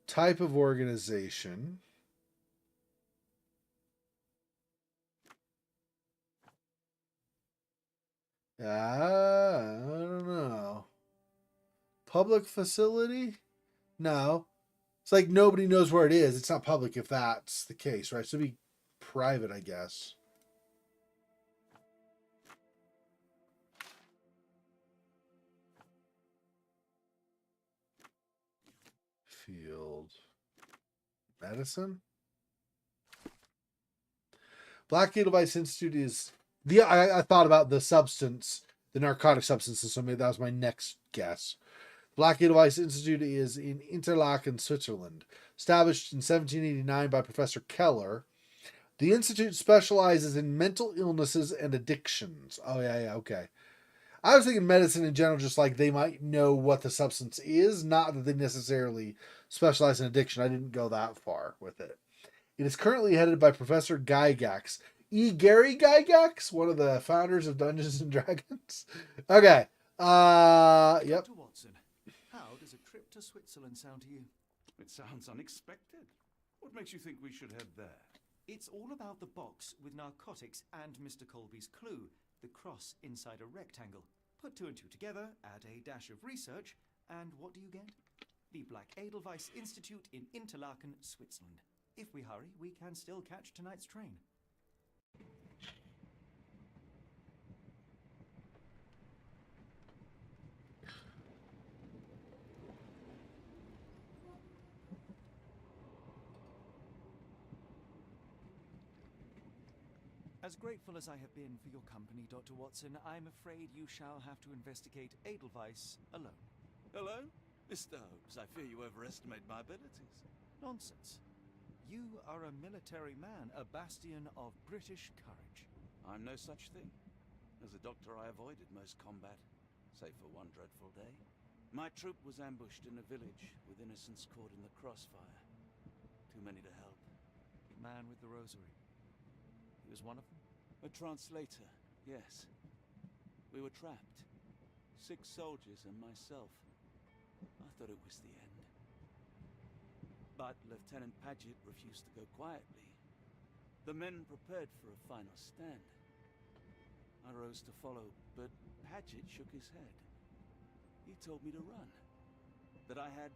S1: Type of organization. I don't know. Public facility? No. It's like nobody knows where it is. It's not public if that's the case, right? So it'd be private, I guess. Field. Medicine? Black Edelweiss Institute is... I thought about the substance, the narcotic substances, so maybe that was my next guess. Black Edelweiss Institute is in Interlaken, Switzerland. Established in 1789 by Professor Keller. The institute specializes in mental illnesses and addictions. Oh, yeah, okay. I was thinking medicine in general, just like they might know what the substance is, not that they necessarily specialize in addiction. I didn't go that far with it. It is currently headed by Professor Gygax. Gary Gygax, one of the founders of Dungeons and Dragons. Okay. Yep.
S2: Dr. Watson, how does a trip to Switzerland sound to you?
S3: It sounds unexpected. What makes you think we should head there?
S2: It's all about the box with narcotics and Mr. Colby's clue, the cross inside a rectangle. Put two and two together, add a dash of research, and what do you get? The Black Edelweiss Institute in Interlaken, Switzerland. If we hurry, we can still catch tonight's train. As grateful as I have been for your company, Dr. Watson, I'm afraid you shall have to investigate Edelweiss alone.
S3: Hello? Mr. Holmes, I fear you overestimate my abilities.
S2: Nonsense. You are a military man, a bastion of British courage.
S3: I'm no such thing. As a doctor, I avoided most combat, save for one dreadful day. My troop was ambushed in a village with innocents caught in the crossfire. Too many to help.
S2: The man with the rosary. He was one of them?
S3: A translator, yes. We were trapped. 6 soldiers and myself. I thought it was the end. But Lieutenant Paget refused to go quietly. The men prepared for a final stand. I rose to follow, but Paget shook his head. He told me to run. That I had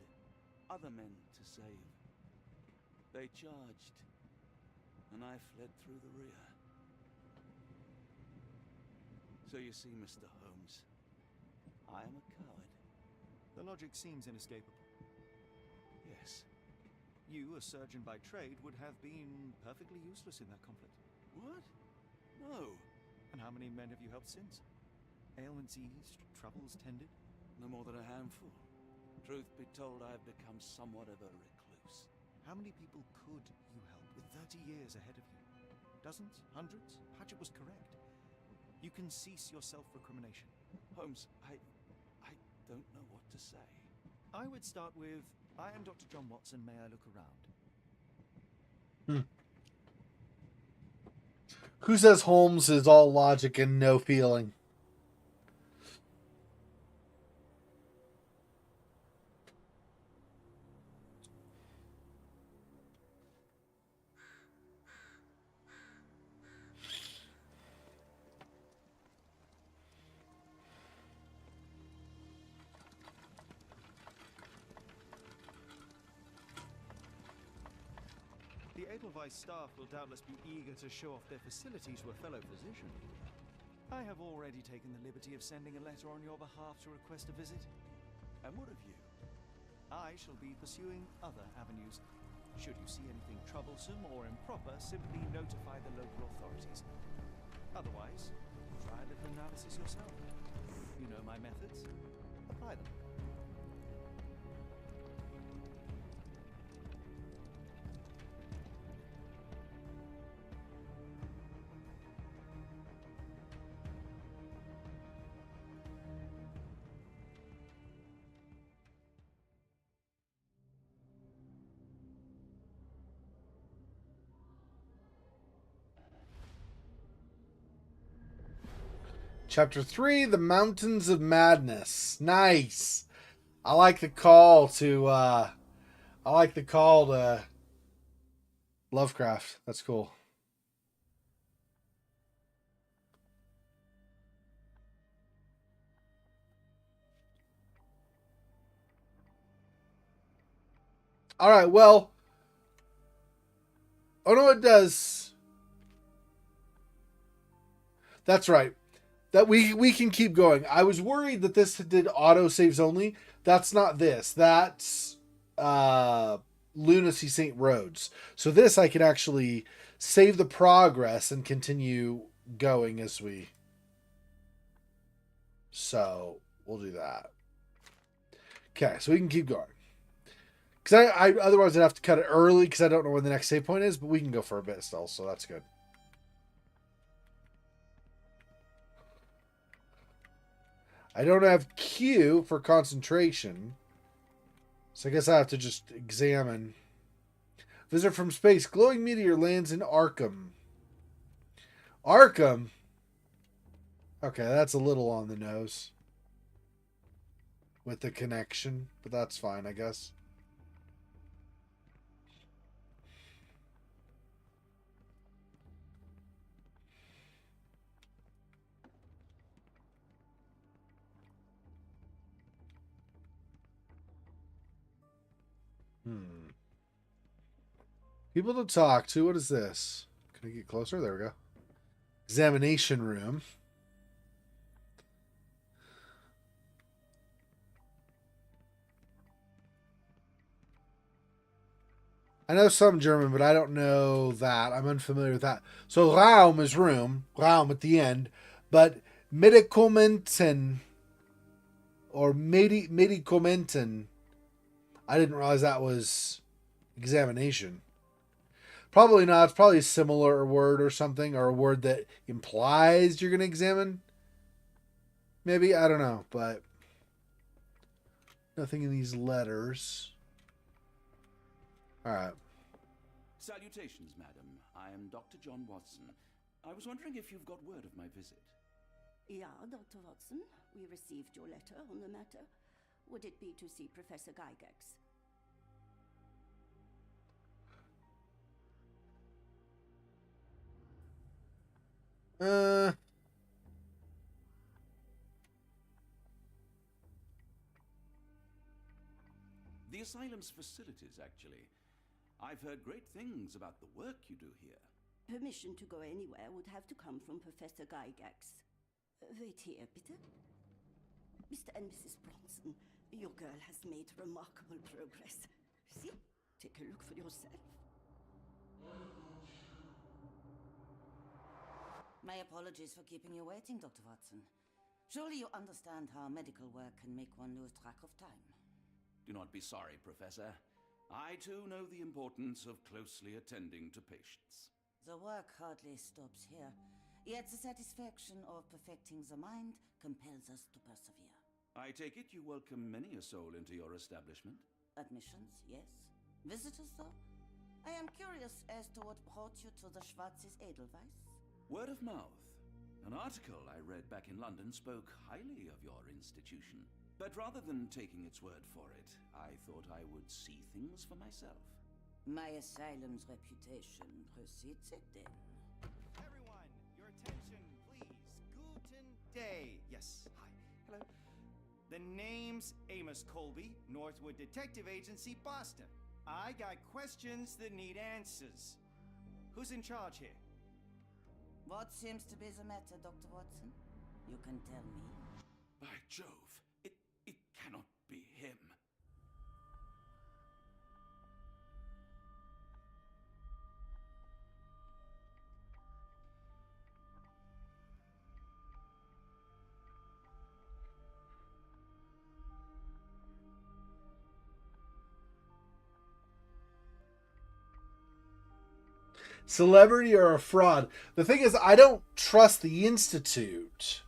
S3: other men to save. They charged, and I fled through the rear. So you see, Mr. Holmes, I am a coward.
S2: The logic seems inescapable.
S3: Yes.
S2: You, a surgeon by trade, would have been perfectly useless in that conflict.
S3: What? No.
S2: And how many men have you helped since? Ailments eased, troubles tended?
S3: No more than a handful. Truth be told, I have become somewhat of a recluse.
S2: How many people could you help with 30 years ahead of you? Dozens? Hundreds? Paget was correct. You can cease your self-recrimination.
S3: Holmes, I don't know what to say.
S2: I would start with, I am Dr. John Watson, may I look around?
S1: Who says Holmes is all logic and no feeling?
S2: The Edelweiss staff will doubtless be eager to show off their facilities to a fellow physician. I have already taken the liberty of sending a letter on your behalf to request a visit.
S3: And what of you?
S2: I shall be pursuing other avenues. Should you see anything troublesome or improper, simply notify the local authorities. Otherwise, try a little analysis yourself. You know my methods. Apply them.
S1: Chapter 3, The Mountains of Madness. Nice. I like the call to Lovecraft. That's cool. All right, well, oh no, it does. That's right. That we can keep going. I was worried that this did auto saves only. That's not this. That's Lunacy St. Rhodes. So this I can actually save the progress and continue going as we. So we'll do that. Okay, so we can keep going. Because I otherwise I'd have to cut it early because I don't know when the next save point is, but we can go for a bit still, so that's good. I don't have Q for concentration, so I guess I have to just examine. Visitor from space. Glowing meteor lands in Arkham. Arkham? Okay, that's a little on the nose. With the connection, but that's fine, I guess. People to talk to. What is this? Can I get closer? There we go. Examination room. I know some German, but I don't know that. I'm unfamiliar with that. So Raum is room. Raum at the end. But Medikamenten or Medikamenten. I didn't realize that was examination. Probably not. It's probably a similar word or something, or a word that implies you're going to examine. Maybe. I don't know. But nothing in these letters. All right.
S3: Salutations, madam. I am Dr. John Watson. I was wondering if you've got word of my visit.
S4: Yeah, Dr. Watson. We received your letter on the matter. Would it be to see Professor Gygax?
S3: The asylum's facilities, actually. I've heard great things about the work you do here.
S4: Permission to go anywhere would have to come from Professor Gygax. Wait here, bitte. Mr. and Mrs. Bronson, your girl has made remarkable progress. See? Take a look for yourself.
S5: My apologies for keeping you waiting, Dr. Watson. Surely you understand how medical work can make one lose track of time.
S3: Do not be sorry, Professor. I too know the importance of closely attending to patients.
S5: The work hardly stops here, yet the satisfaction of perfecting the mind compels us to persevere.
S3: I take it you welcome many a soul into your establishment?
S5: Admissions, yes. Visitors, though? I am curious as to what brought you to the Schwarzes Edelweiss.
S3: Word of mouth. An article I read back in London spoke highly of your institution. But rather than taking its word for it, I thought I would see things for myself.
S5: My asylum's reputation precedes it, then.
S2: Everyone, your attention, please. Guten Day. Yes, hi. Hello. The name's Amos Colby, Northwood Detective Agency, Boston. I got questions that need answers. Who's in charge here?
S5: What seems to be the matter, Dr. Watson? You can tell me.
S3: By Jove, it cannot be him.
S1: Celebrity or a fraud? The thing is, I don't trust the Institute.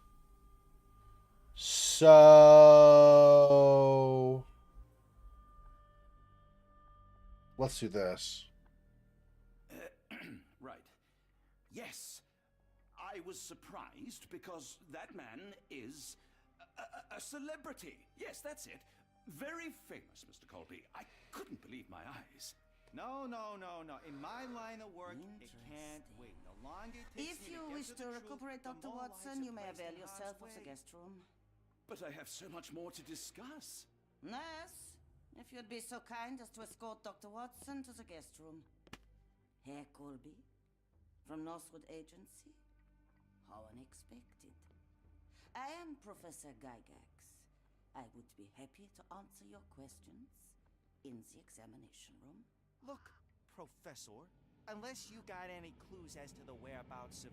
S1: So let's do this.
S3: Right. Yes. I was surprised because that man is a celebrity. Yes, that's it. Very famous, Mr. Colby. I couldn't believe my eyes.
S2: No. In my line of work, it can't wait. The longer it takes
S5: If
S2: me
S5: you
S2: to get
S5: wish
S2: to
S5: to
S2: the
S5: recuperate,
S2: truth, the
S5: Dr.
S2: more
S5: Watson,
S2: lives
S5: you
S2: are
S5: may
S2: placed
S5: avail
S2: in
S5: yourself
S2: harm's
S5: of the
S2: way.
S5: guest room.
S3: But I have so much more to discuss.
S5: Yes, if you'd be so kind as to escort Dr. Watson to the guest room. Herr Colby, from Northwood Agency. How unexpected. I am Professor Gygax. I would be happy to answer your questions in the examination room.
S2: Look, Professor, unless you got any clues as to the whereabouts of...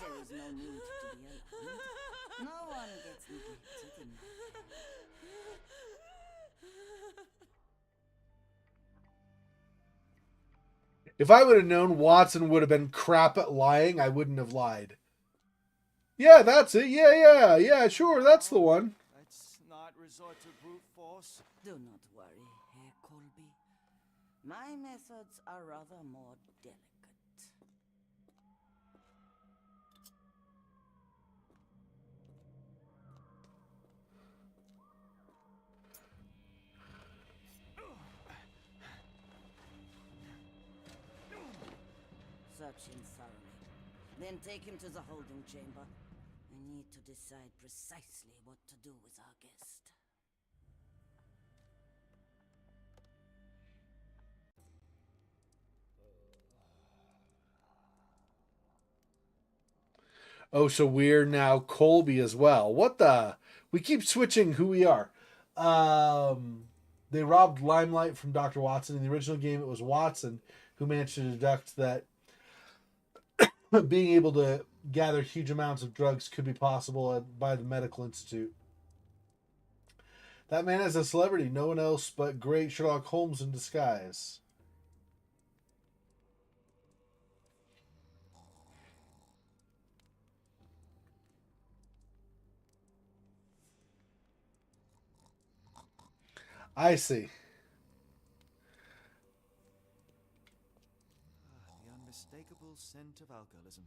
S5: There is no need to be alarmed. No one gets neglected in my care.
S1: If I would have known Watson would have been crap at lying, I wouldn't have lied. Yeah, that's it. Yeah, sure, that's the one.
S2: Let's not resort to brute force.
S5: Do not worry, Herr Colby. My methods are rather more delicate. Search him thoroughly. Then take him to the holding chamber. I need to decide precisely what to do with our guest.
S1: Oh, so we're now Colby as well. What the? We keep switching who we are. They robbed Limelight from Dr. Watson. In the original game, it was Watson who managed to deduct that being able to gather huge amounts of drugs could be possible by the medical institute. That man is a celebrity. No one else but great Sherlock Holmes in disguise. I see.
S2: The unmistakable scent of alcoholism.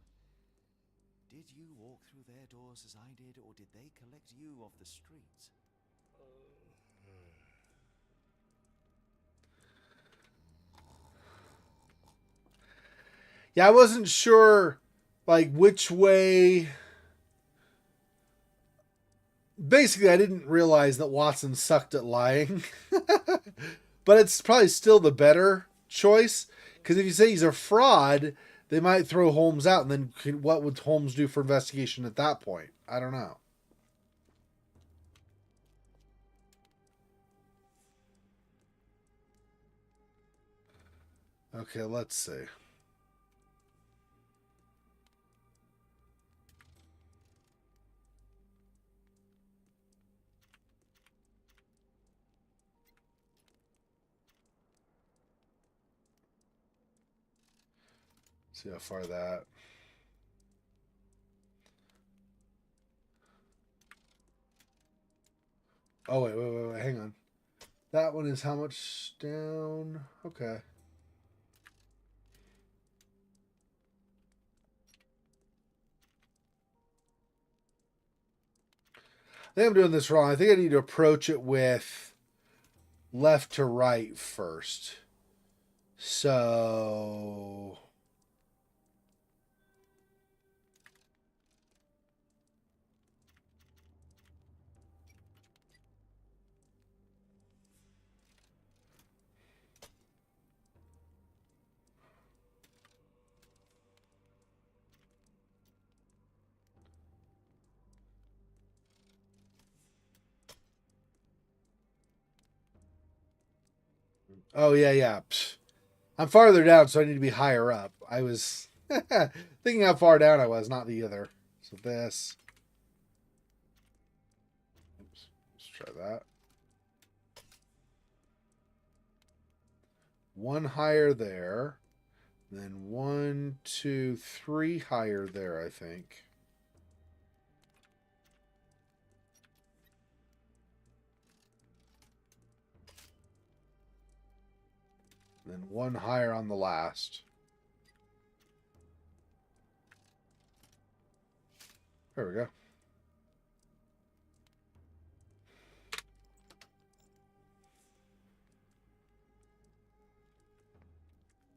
S2: Did you walk through their doors as I did, or did they collect you off the streets?
S1: Yeah, I wasn't sure, like, which way. Basically, I didn't realize that Watson sucked at lying. But it's probably still the better choice. Because if you say he's a fraud, they might throw Holmes out. And then what would Holmes do for investigation at that point? I don't know. Okay, let's see. See how far that. Oh, wait. Hang on. That one is how much down? Okay. I think I'm doing this wrong. I think I need to approach it with left to right first. So... Oh, yeah. Psh. I'm farther down, so I need to be higher up. I was thinking how far down I was, not the other. So this. Oops. Let's try that. One higher there. Then 1, 2, 3 higher there, I think. Then one higher on the last. There we go.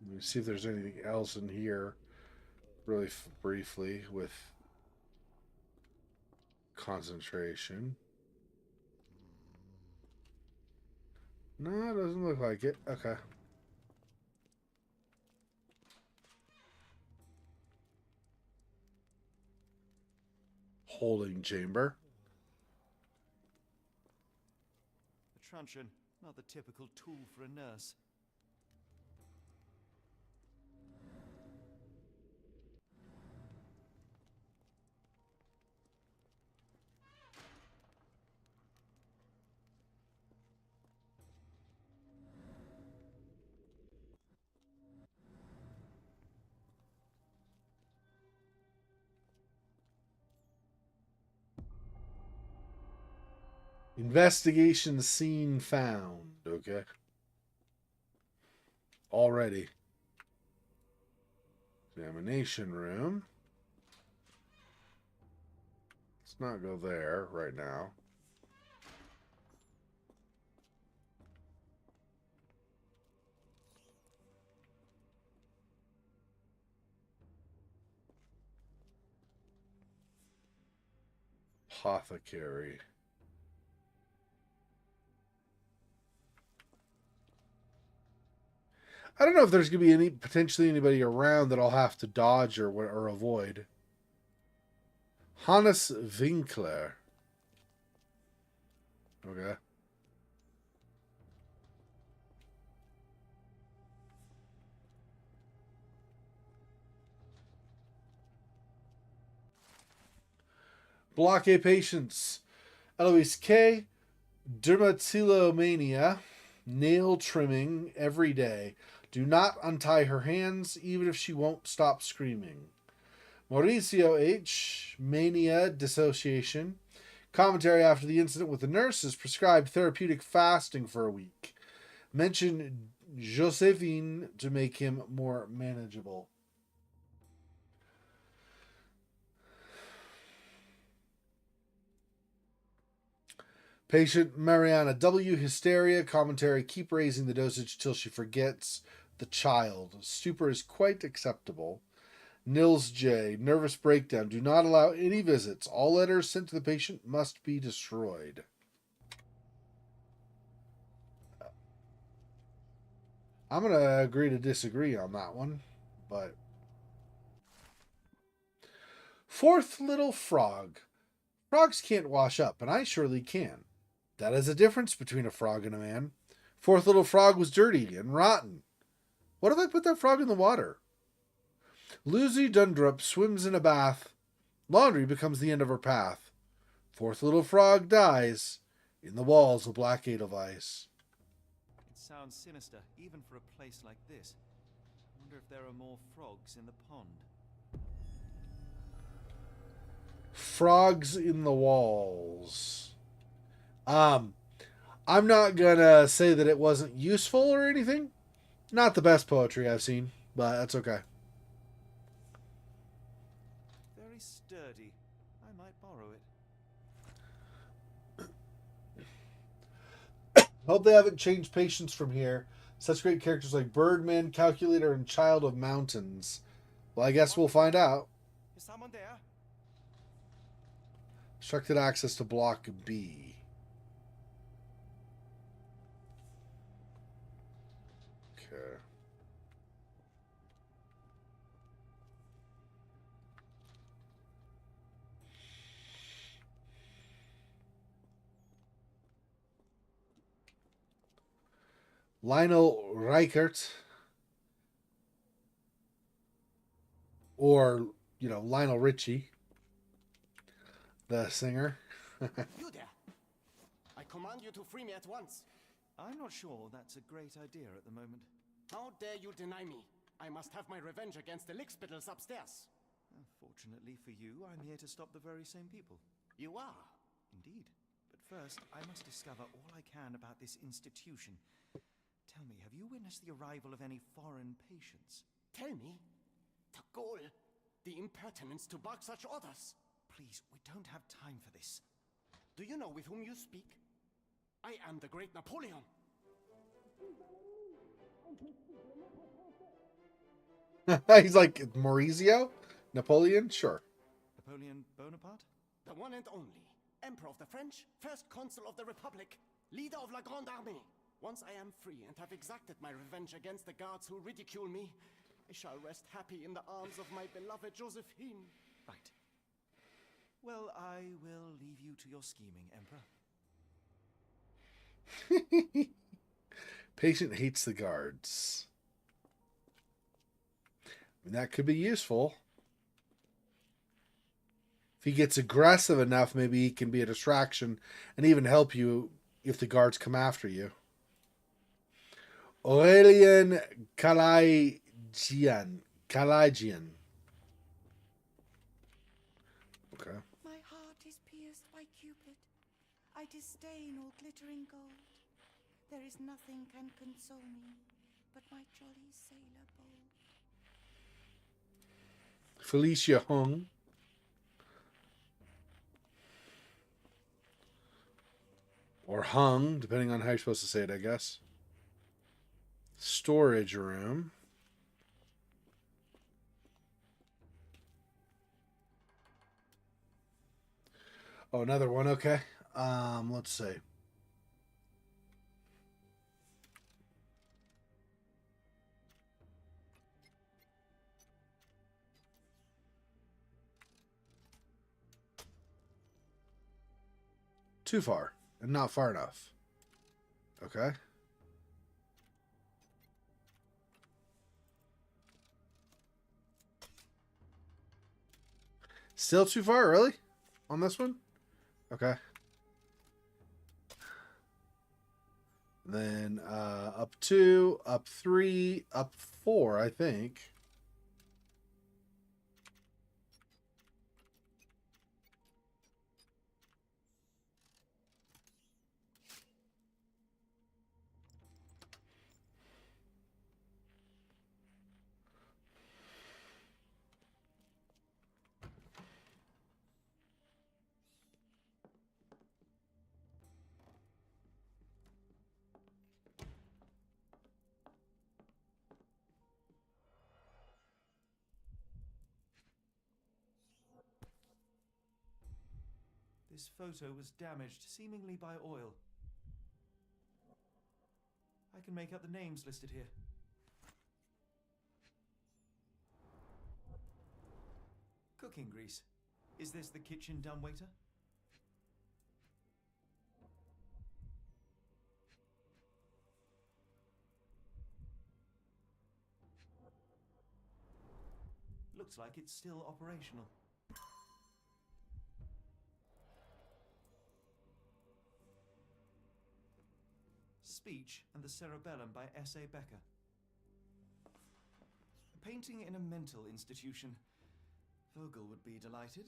S1: Let me see if there's anything else in here, really briefly, with concentration. No, it doesn't look like it. Okay. Holding chamber.
S2: A truncheon, not the typical tool for a nurse.
S1: Investigation scene found. Okay. Already. Examination room. Let's not go there right now. Apothecary. I don't know if there's going to be potentially anybody around that I'll have to dodge or avoid. Hannes Winkler. Okay. Block A patients. Eloise K. Dermatillomania. Nail trimming every day. Do not untie her hands, even if she won't stop screaming. Mauricio H. Mania dissociation. Commentary after the incident with the nurses prescribed therapeutic fasting for a week. Mention Josephine to make him more manageable. Patient Mariana W. Hysteria. Commentary. Keep raising the dosage till she forgets the child. Stupor is quite acceptable. Nils J. Nervous breakdown. Do not allow any visits. All letters sent to the patient must be destroyed. I'm going to agree to disagree on that one. But fourth little frog. Frogs can't wash up, and I surely can. That is a difference between a frog and a man. Fourth little frog was dirty and rotten. What if I put that frog in the water? Lucy Dundrup swims in a bath. Laundry becomes the end of her path. Fourth little frog dies in the walls of black edelweiss.
S2: It sounds sinister, even for a place like this. I wonder if there are more frogs in the pond.
S1: Frogs in the walls. I'm not gonna say that it wasn't useful or anything. Not the best poetry I've seen, but that's okay.
S2: Very sturdy. I might borrow it.
S1: Hope they haven't changed patience from here. Such great characters like Birdman, Calculator, and Child of Mountains. Well, I guess we'll find out.
S2: Is someone there?
S1: Restricted access to Block B. Okay. Lionel Reichert, or, Lionel Richie, the singer.
S6: You there! I command you to free me at once.
S2: I'm not sure that's a great idea at the moment.
S6: How dare you deny me? I must have my revenge against the lickspittles upstairs.
S2: Fortunately for you, I'm here to stop the very same people.
S6: You are?
S2: Indeed. But first, I must discover all I can about this institution. Tell me, have you witnessed the arrival of any foreign patients?
S6: Tell me, the goal, the impertinence to bark such orders.
S2: Please, we don't have time for this.
S6: Do you know with whom you speak? I am the great Napoleon.
S1: He's like, Maurizio? Napoleon? Sure.
S2: Napoleon Bonaparte?
S6: The one and only. Emperor of the French, first consul of the Republic, leader of La Grande Armée. Once I am free and have exacted my revenge against the guards who ridicule me, I shall rest happy in the arms of my beloved Josephine.
S2: Right. Well, I will leave you to your scheming, Emperor.
S1: Patient hates the guards. I mean, that could be useful. If he gets aggressive enough, maybe he can be a distraction and even help you if the guards come after you. Aurelian Kalajian. Okay.
S7: My heart is pierced by Cupid. I disdain all glittering gold. There is nothing can console me but my jolly sailor bold.
S1: Felicia Hung. Or Hung, depending on how you're supposed to say it, I guess. Storage room. Oh, another one, okay. Let's see. Too far and not far enough. Okay. Still too far, really? On this one? Okay. Then up 2, up 3, up 4, I think.
S2: This photo was damaged, seemingly by oil. I can make out the names listed here. Cooking grease. Is this the kitchen dumbwaiter? Looks like it's still operational. Speech and the Cerebellum by S.A. Becker. A painting in a mental institution. Vogel would be delighted.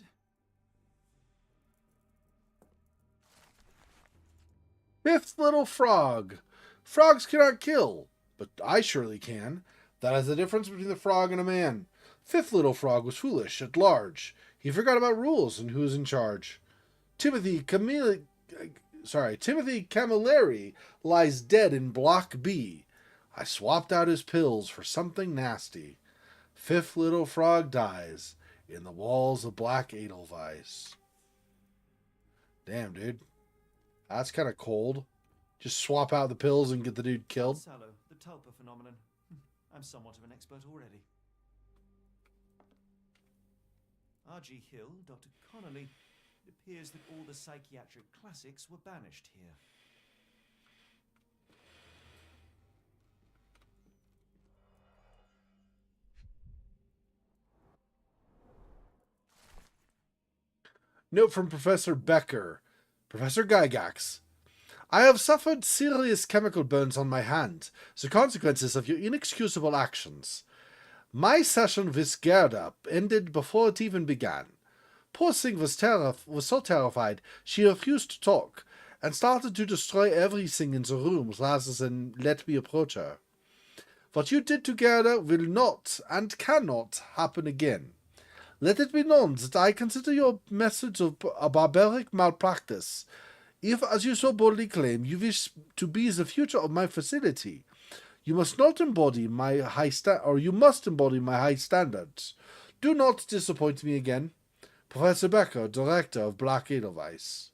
S1: Fifth little frog. Frogs cannot kill, but I surely can. That is the difference between the frog and a man. Fifth little frog was foolish at large. He forgot about rules and who was in charge. Timothy Camilleri lies dead in Block B. I swapped out his pills for something nasty. Fifth little frog dies in the walls of Black Edelweiss. Damn, dude. That's kind of cold. Just swap out the pills and get the dude killed.
S2: Sallow, the tulpa phenomenon. I'm somewhat of an expert already. R.G. Hill, Dr. Connolly. It appears that all the psychiatric classics were banished here.
S1: Note from Professor Becker. Professor Gygax. I have suffered serious chemical burns on my hand, the consequences of your inexcusable actions. My session with Gerda ended before it even began. Poor thing was so terrified she refused to talk, and started to destroy everything in the rooms rather than let me approach her. What you did together will not and cannot happen again. Let it be known that I consider your methods of a barbaric malpractice. If, as you so boldly claim, you wish to be the future of my facility, you must embody my high standards. Do not disappoint me again. Professor Becker, Director of Black Edelweiss.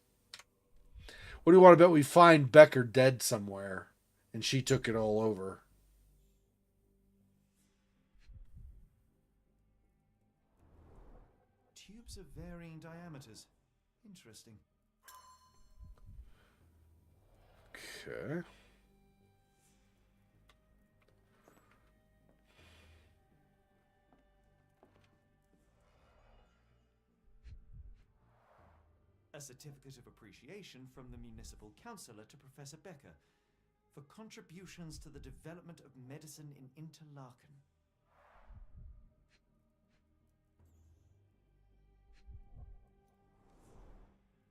S1: What do you want to bet we find Becker dead somewhere? And she took it all over.
S2: Tubes of varying diameters. Interesting.
S1: Okay.
S2: A certificate of appreciation from the municipal councillor to Professor Becker for contributions to the development of medicine in Interlaken.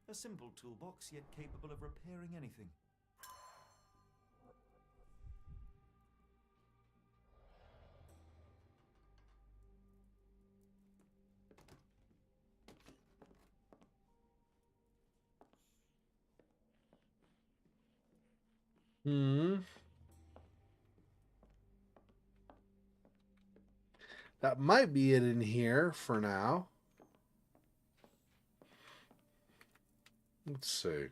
S2: A simple toolbox, yet capable of repairing anything.
S1: That might be it in here for now. Let's see.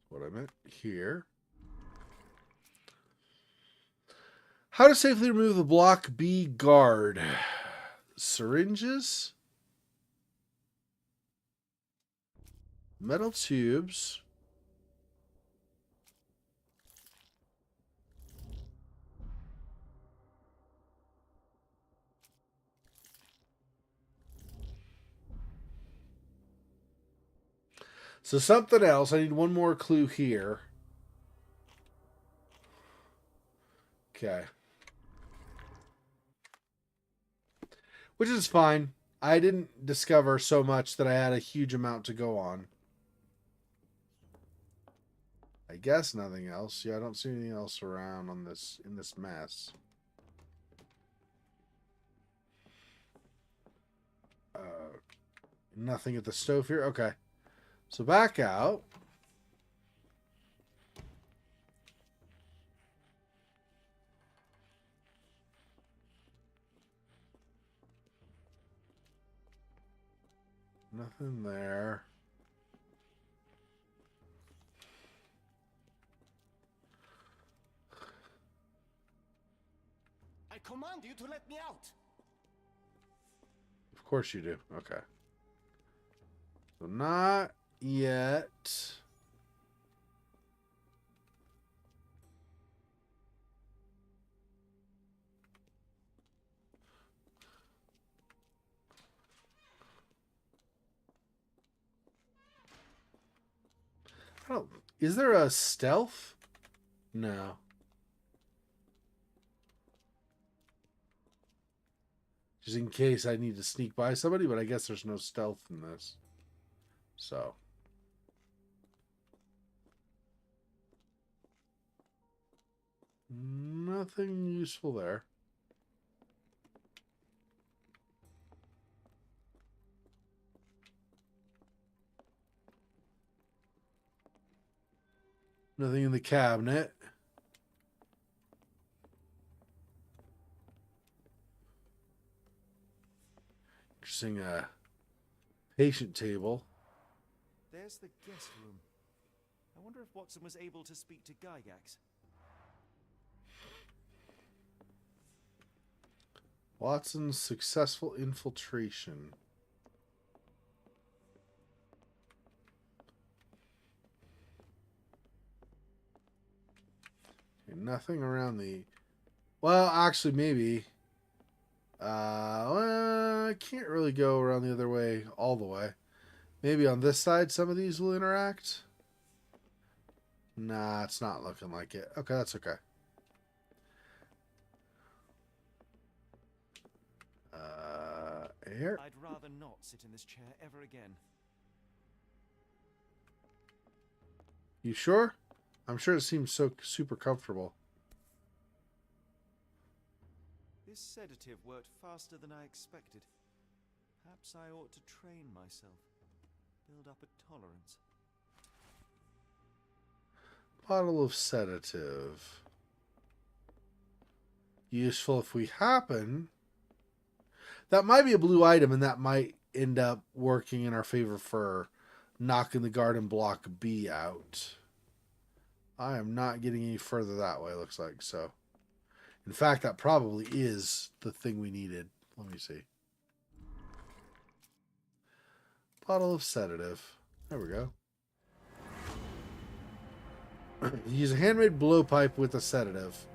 S1: What I meant here. How to safely remove the Block B guard. Syringes. Metal tubes. So something else. I need one more clue here. Okay. Which is fine. I didn't discover so much that I had a huge amount to go on. I guess nothing else. Yeah, I don't see anything else around on this in this mess. Nothing at the stove here. Okay. So back out. Nothing there.
S6: I command you to let me out.
S1: Of course you do. Okay. So not yet. Oh, is there a stealth? No. Just in case I need to sneak by somebody, but I guess there's no stealth in this. So. Nothing useful there. Nothing in the cabinet. Interesting patient table.
S2: There's the guest room. I wonder if Watson was able to speak to Gygax.
S1: Watson's successful infiltration. Okay, nothing around the... Well, actually, maybe. Well, I can't really go around the other way all the way. Maybe on this side some of these will interact. Nah, it's not looking like it. Okay, that's okay. here.
S2: I'd rather not sit in this chair ever again.
S1: You sure? I'm sure it seems so super comfortable.
S2: This sedative worked faster than I expected. Perhaps I ought to train myself. Build up a tolerance.
S1: Bottle of sedative. Useful if we happen. That might be a blue item, and that might end up working in our favor for knocking the garden block B out. I am not getting any further that way, looks like. So, in fact, that probably is the thing we needed. Let me see. Bottle of sedative. There we go. Use a handmade blowpipe with a sedative.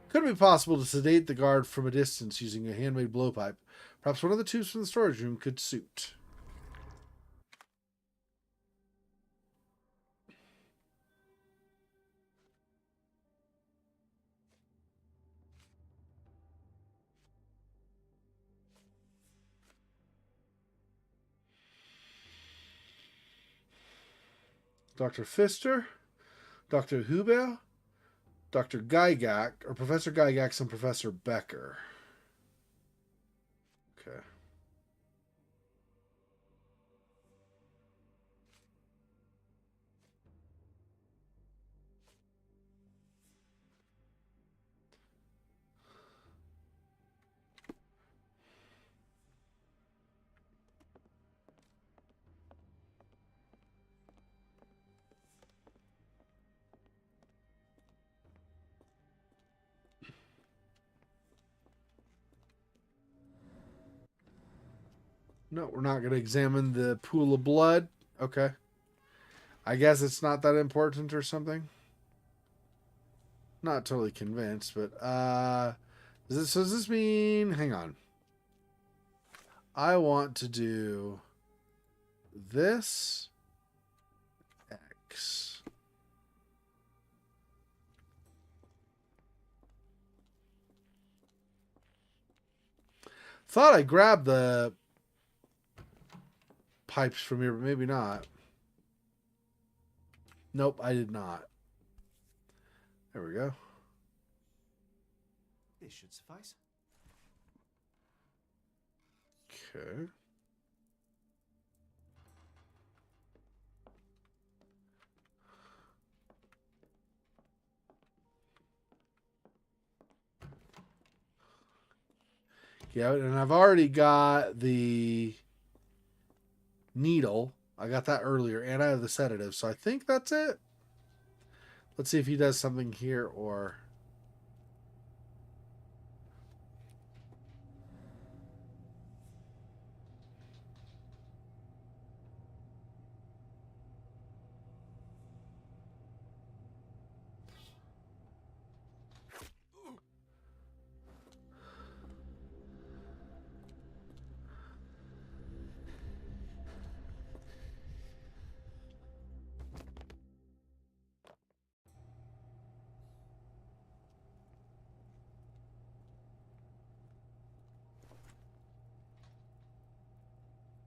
S1: Could it be possible to sedate the guard from a distance using a handmade blowpipe? Perhaps one of the tubes from the storage room could suit. Dr. Pfister, Dr. Huber, Dr. Gygax, or Professor Gygax and Professor Becker. Okay. No, we're not going to examine the pool of blood. Okay. I guess it's not that important or something. Not totally convinced, but does this mean, hang on. I want to do this X. Thought I grabbed the pipes from here, but maybe not. Nope, I did not. There we go.
S2: This should suffice.
S1: Okay. Yeah, and I've already got the needle. I got that earlier, and I have the sedative, so I think that's it. Let's see if he does something here or...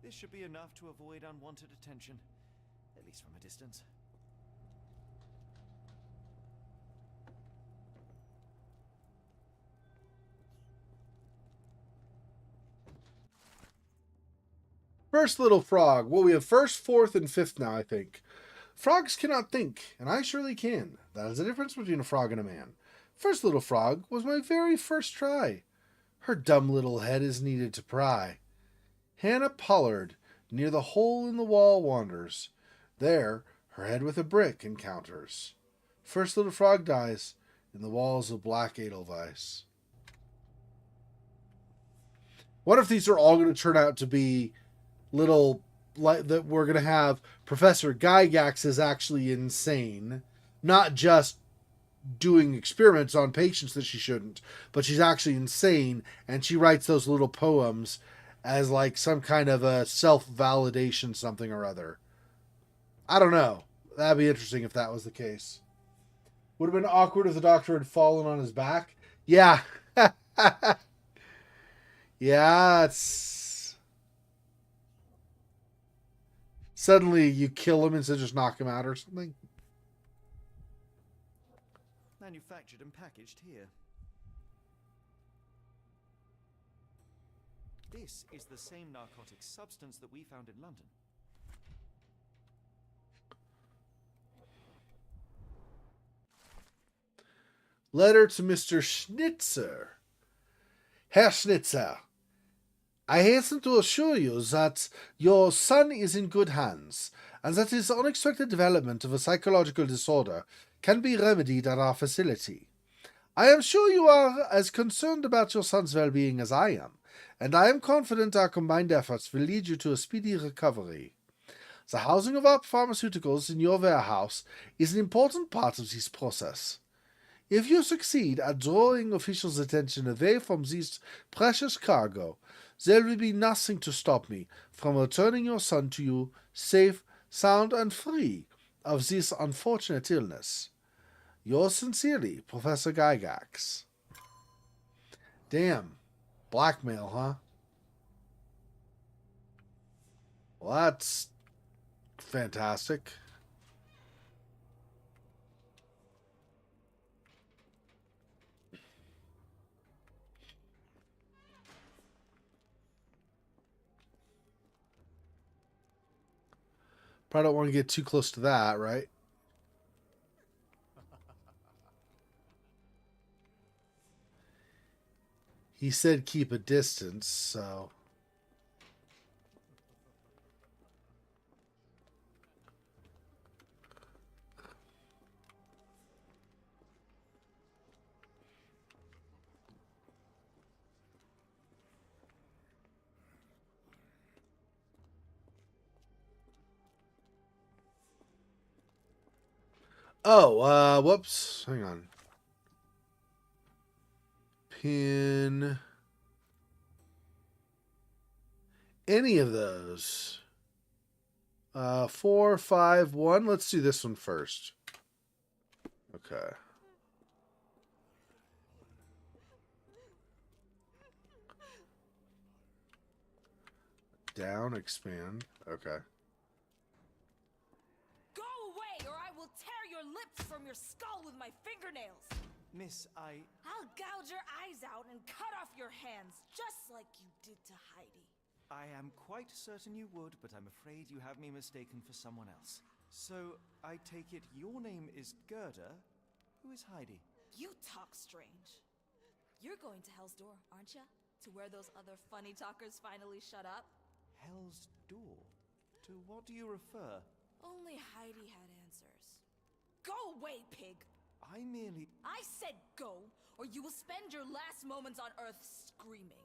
S2: This should be enough to avoid unwanted attention, at least from a distance.
S1: First little frog. Well, we have first, fourth, and fifth now, I think. Frogs cannot think, and I surely can. That is the difference between a frog and a man. First little frog was my very first try. Her dumb little head is needed to pry. Hannah Pollard, near the hole in the wall wanders. There, her head with a brick encounters. First little frog dies in the walls of black edelweiss. What if these are all going to turn out to be little, like that we're going to have Professor Gygax is actually insane, not just doing experiments on patients that she shouldn't, but she's actually insane, and she writes those little poems as like some kind of a self-validation something or other. I don't know. That'd be interesting if that was the case. Would have been awkward if the doctor had fallen on his back. Yeah. Yeah, Suddenly you kill him instead of just knock him out or something.
S2: Manufactured and packaged here. This is the same narcotic substance that we found in London.
S1: Letter to Mr. Schnitzer. Herr Schnitzer, I hasten to assure you that your son is in good hands, and that his unexpected development of a psychological disorder can be remedied at our facility. I am sure you are as concerned about your son's well-being as I am, and I am confident our combined efforts will lead you to a speedy recovery. The housing of our pharmaceuticals in your warehouse is an important part of this process. If you succeed at drawing officials' attention away from this precious cargo, there will be nothing to stop me from returning your son to you safe, sound, and free of this unfortunate illness. Yours sincerely, Professor Gygax. Damn. Blackmail, huh? Well, that's fantastic. Probably don't want to get too close to that, right? He said keep a distance, so... Oh, whoops. Hang on. Pin... any of those. 4, 5, 1. Let's do this one first. Okay. Down, expand. Okay.
S8: Go away, or I will tear your lips from your skull with my fingernails.
S2: Miss,
S8: I'll gouge your eyes out and cut off your hands, just like you did to Heidi.
S2: I am quite certain you would, but I'm afraid you have me mistaken for someone else. So, I take it your name is Gerda? Who is Heidi?
S8: You talk strange. You're going to Hell's Door, aren't ya? To where those other funny talkers finally shut up?
S2: Hell's Door? To what do you refer?
S8: Only Heidi had answers. Go away, pig!
S2: I
S8: said go, or you will spend your last moments on Earth screaming.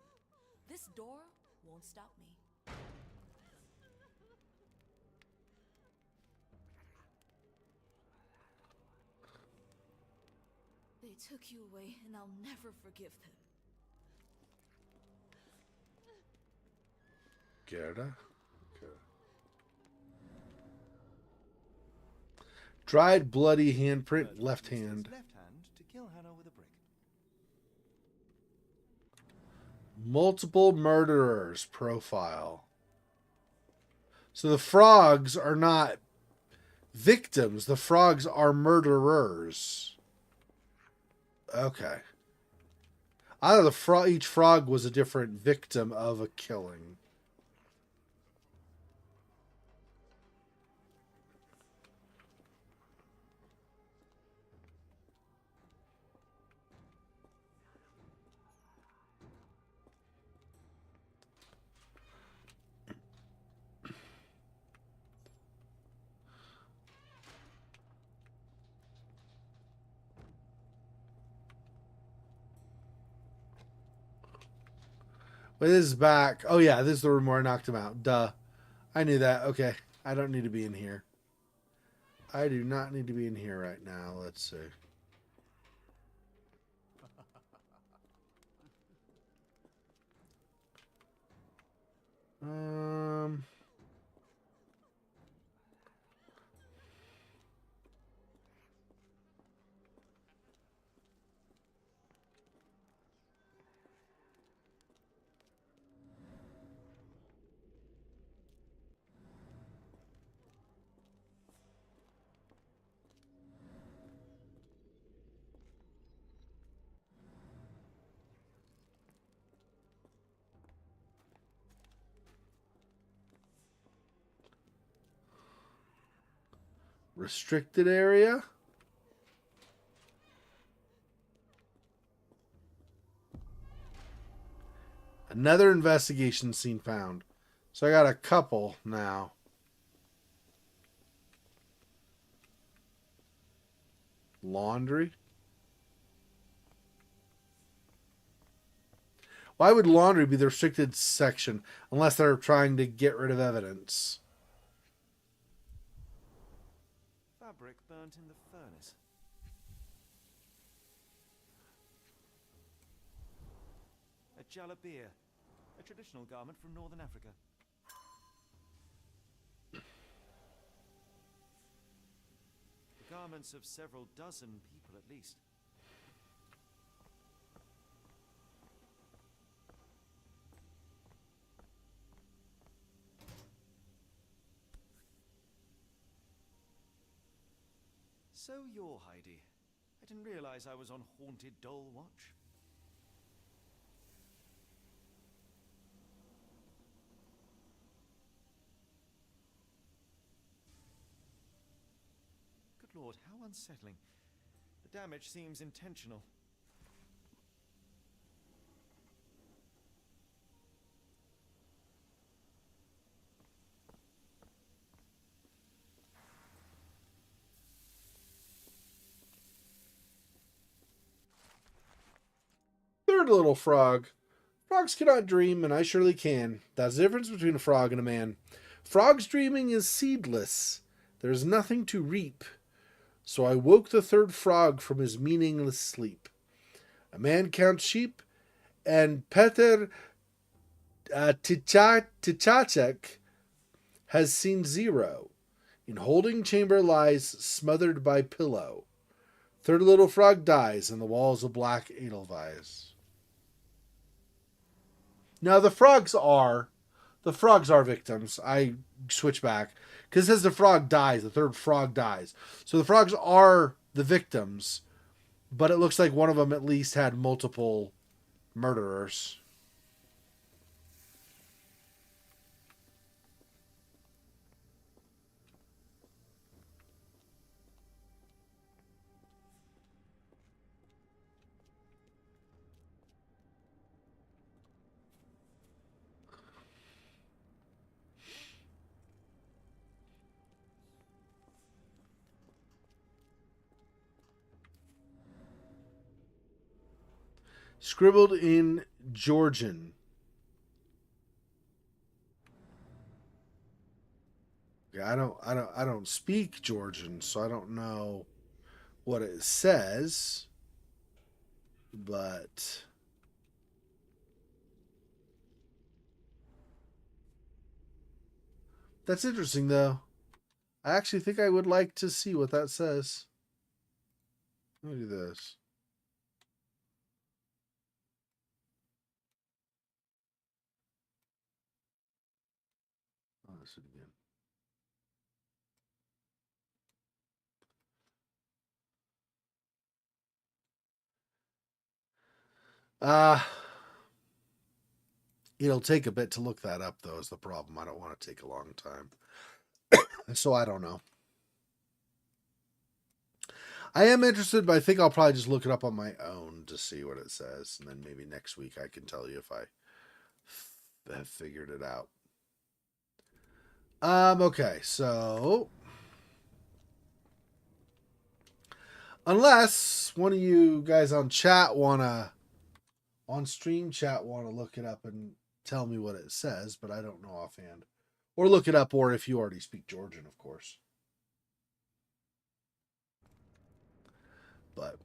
S8: This door won't stop me. They took you away, and I'll never forgive them.
S1: Gerda? Okay. Dried bloody handprint, left hand.
S2: Left hand to kill Hannah with a brick.
S1: Multiple murderers profile. So the frogs are not victims. The frogs are murderers. Okay. I thought each frog was a different victim of a killing. But this is back. Oh, yeah, this is the room where I knocked him out. Duh. I knew that. Okay. I don't need to be in here. I do not need to be in here right now. Let's see. Restricted area. Another investigation scene found. So I got a couple now. Laundry. Why would laundry be the restricted section unless they're trying to get rid of evidence?
S2: Fabric burnt in the furnace. A jalabia, a traditional garment from northern Africa. The garments of several dozen people at least. So you're Heidi. I didn't realize I was on Haunted Doll Watch. Good Lord, how unsettling. The damage seems intentional.
S1: Third little frog. Frogs cannot dream, and I surely can. That's the difference between a frog and a man. Frog's dreaming is seedless. There is nothing to reap. So I woke the third frog from his meaningless sleep. A man counts sheep, and Peter Tichacek has seen 0. In holding chamber lies, smothered by pillow. Third little frog dies in the walls of black edelweiss. Now the frogs are victims. I switch back because it says the frog dies. The third frog dies. So the frogs are the victims, but it looks like one of them at least had multiple murderers. Scribbled in Georgian. Yeah, I don't speak Georgian, so I don't know what it says. But that's interesting though. I actually think I would like to see what that says. Let me do this. Oh, this again. It'll take a bit to look that up, though, is the problem. I don't want to take a long time. So I don't know. I am interested, but I think I'll probably just look it up on my own to see what it says. And then maybe next week I can tell you if I have figured it out. Okay, so unless one of you guys on stream chat wanna look it up and tell me what it says, but I don't know offhand. Or look it up, or if you already speak Georgian, of course. But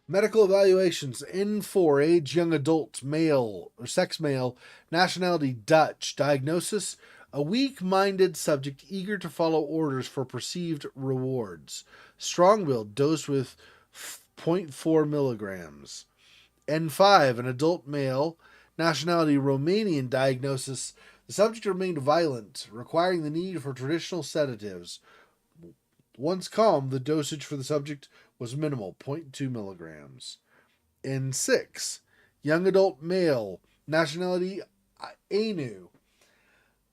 S1: medical evaluations: N4, age young adult, male or sex male, nationality Dutch, diagnosis a weak-minded subject eager to follow orders for perceived rewards, strong-willed, dosed with 0.4 milligrams. N5, an adult male, nationality Romanian, diagnosis the subject remained violent, requiring the need for traditional sedatives. Once calm, the dosage for the subject was minimal, 0.2 milligrams. N6, young adult male, nationality Ainu.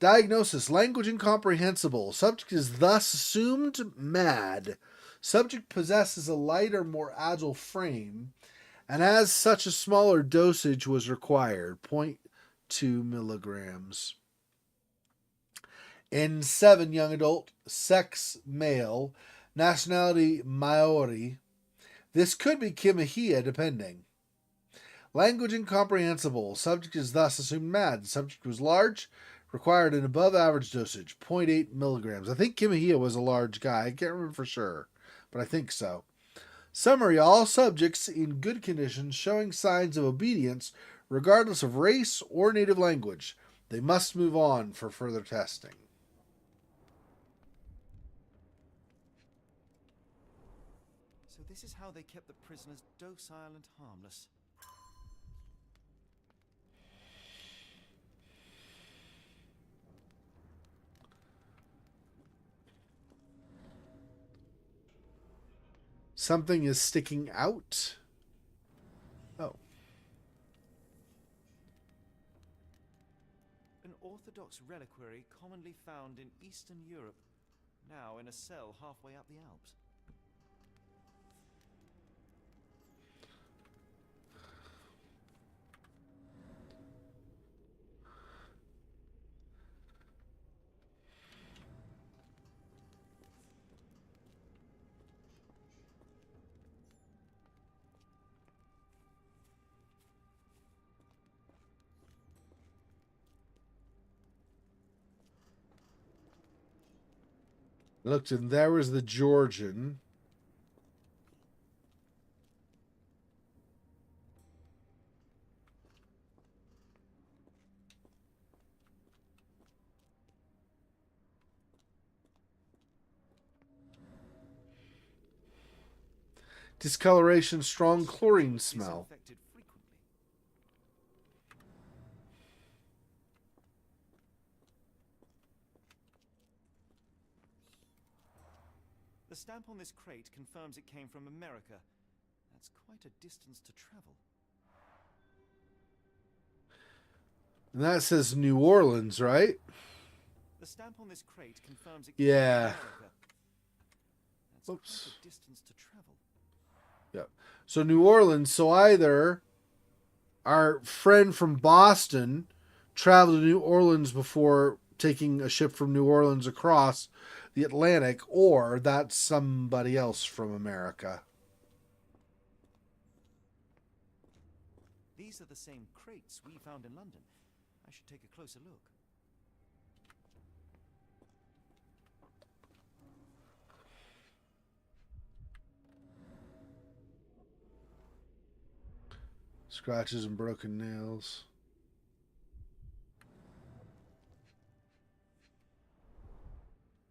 S1: Diagnosis, language incomprehensible. Subject is thus assumed mad. Subject possesses a lighter, more agile frame, and as such a smaller dosage was required, 0.2 milligrams. N7, young adult, sex male, nationality Maori. This could be Kimahia, depending. Language incomprehensible. Subject is thus assumed mad. Subject was large, required an above average dosage, 0.8 milligrams. I think Kimahia was a large guy. I can't remember for sure, but I think so. Summary, all subjects in good condition showing signs of obedience regardless of race or native language. They must move on for further testing.
S2: So this is how they kept the prisoners docile and harmless.
S1: Something is sticking out. Oh.
S2: An orthodox reliquary commonly found in Eastern Europe, now in a cell halfway up the Alps.
S1: Looked, and there was the Georgian. Discoloration, strong chlorine smell.
S2: Disinfected frequently. The stamp on this crate confirms it came from America. That's quite a distance to travel.
S1: And that says New Orleans, right?
S2: The stamp on this crate confirms it came from America. That's
S1: Oops.
S2: quite a distance to travel.
S1: Yep. So New Orleans, so either our friend from Boston traveled to New Orleans before taking a ship from New Orleans across the Atlantic, or that's somebody else from America.
S2: These are the same crates we found in London. I should take a closer look.
S1: Scratches and broken nails.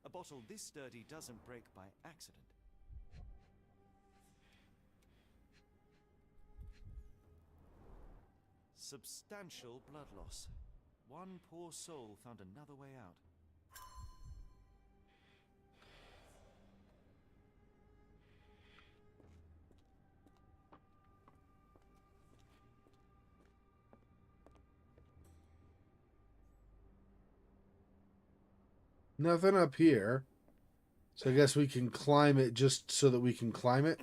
S2: A bottle this sturdy doesn't break by accident. Substantial blood loss. One poor soul found another way out.
S1: Nothing up here. So I guess we can climb it just so that we can climb it.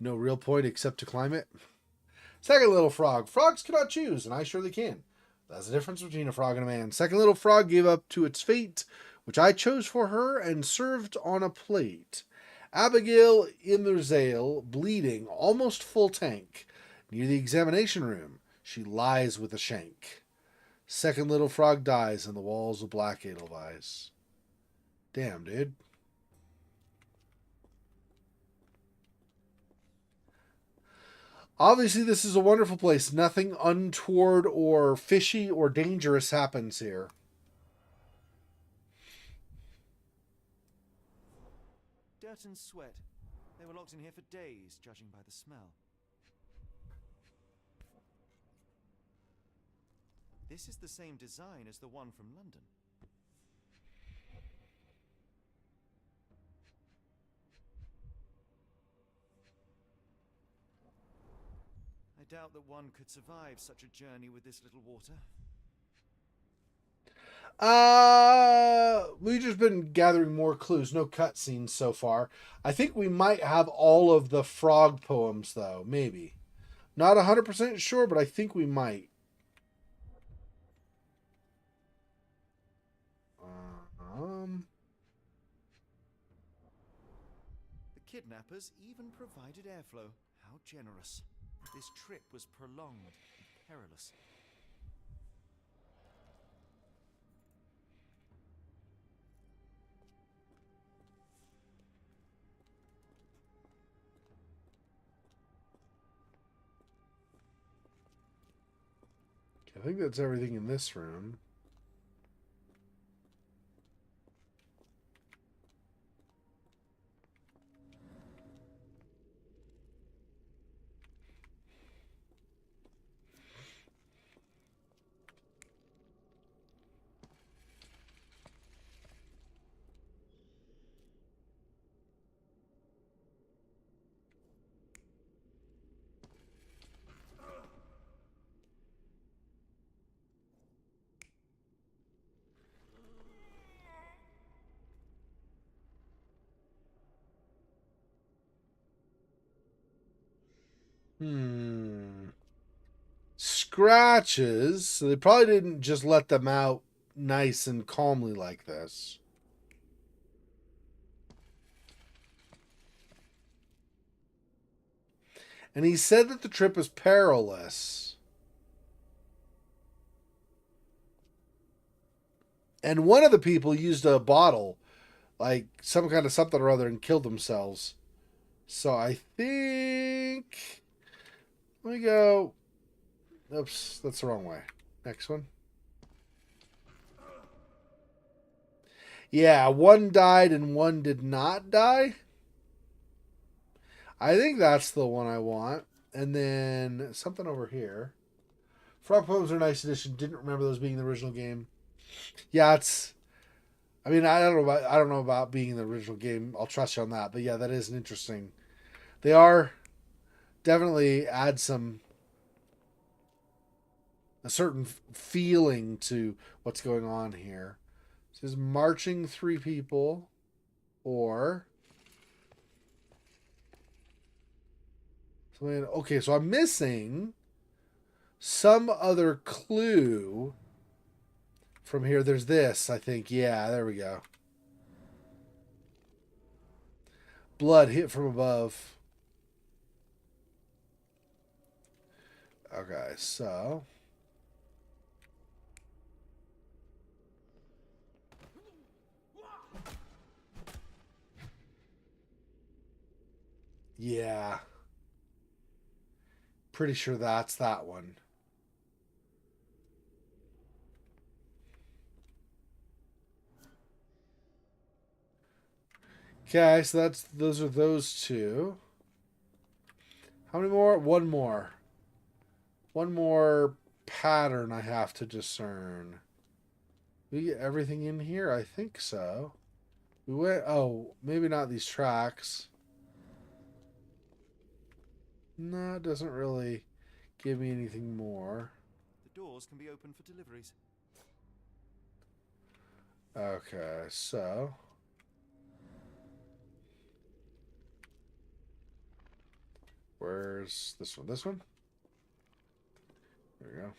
S1: No real point except to climb it. Second little frog. Frogs cannot choose, and I surely can. That's the difference between a frog and a man. Second little frog gave up to its fate, which I chose for her and served on a plate. Abigail Immerzale, bleeding, almost full tank. Near the examination room, she lies with a shank. Second little frog dies in the walls of black Edelweiss. Damn, dude. Obviously, this is a wonderful place. Nothing untoward or fishy or dangerous happens here.
S2: Dirt and sweat. They were locked in here for days, judging by the smell. This is the same design as the one from London. doubt that one could survive such a journey with this little water.
S1: We've just been gathering more clues. No cutscenes so far. I think we might have all of the frog poems, though. Maybe. Not 100% sure, but I think we might.
S2: The kidnappers even provided airflow. How generous. This trip was prolonged and perilous.
S1: I think that's everything in this room. Scratches. So they probably didn't just let them out nice and calmly like this. And he said that the trip was perilous. And one of the people used a bottle, like some kind of something or other, and killed themselves. So I think. Let me go. Oops, that's the wrong way. Next one. Yeah, one died and one did not die. I think that's the one I want. And then something over here. Frog Poems are a nice addition. Didn't remember those being in the original game. Yeah, it's. I mean, I don't know about being in the original game. I'll trust you on that. But yeah, that is an interesting. They are definitely add a certain feeling to what's going on here. It says marching 3 people, or something. Okay, so I'm missing some other clue from here. There's this, I think. Yeah, there we go. Blood hit from above. Okay, so. Yeah. Pretty sure that's that one. Okay, so those are those 2. How many more? One more. One more pattern I have to discern. We get everything in here? I think so. We went. Oh, maybe not these tracks. No, it doesn't really give me anything more.
S2: The doors can be opened for deliveries.
S1: Okay, so. Where's this one? This one? There we go.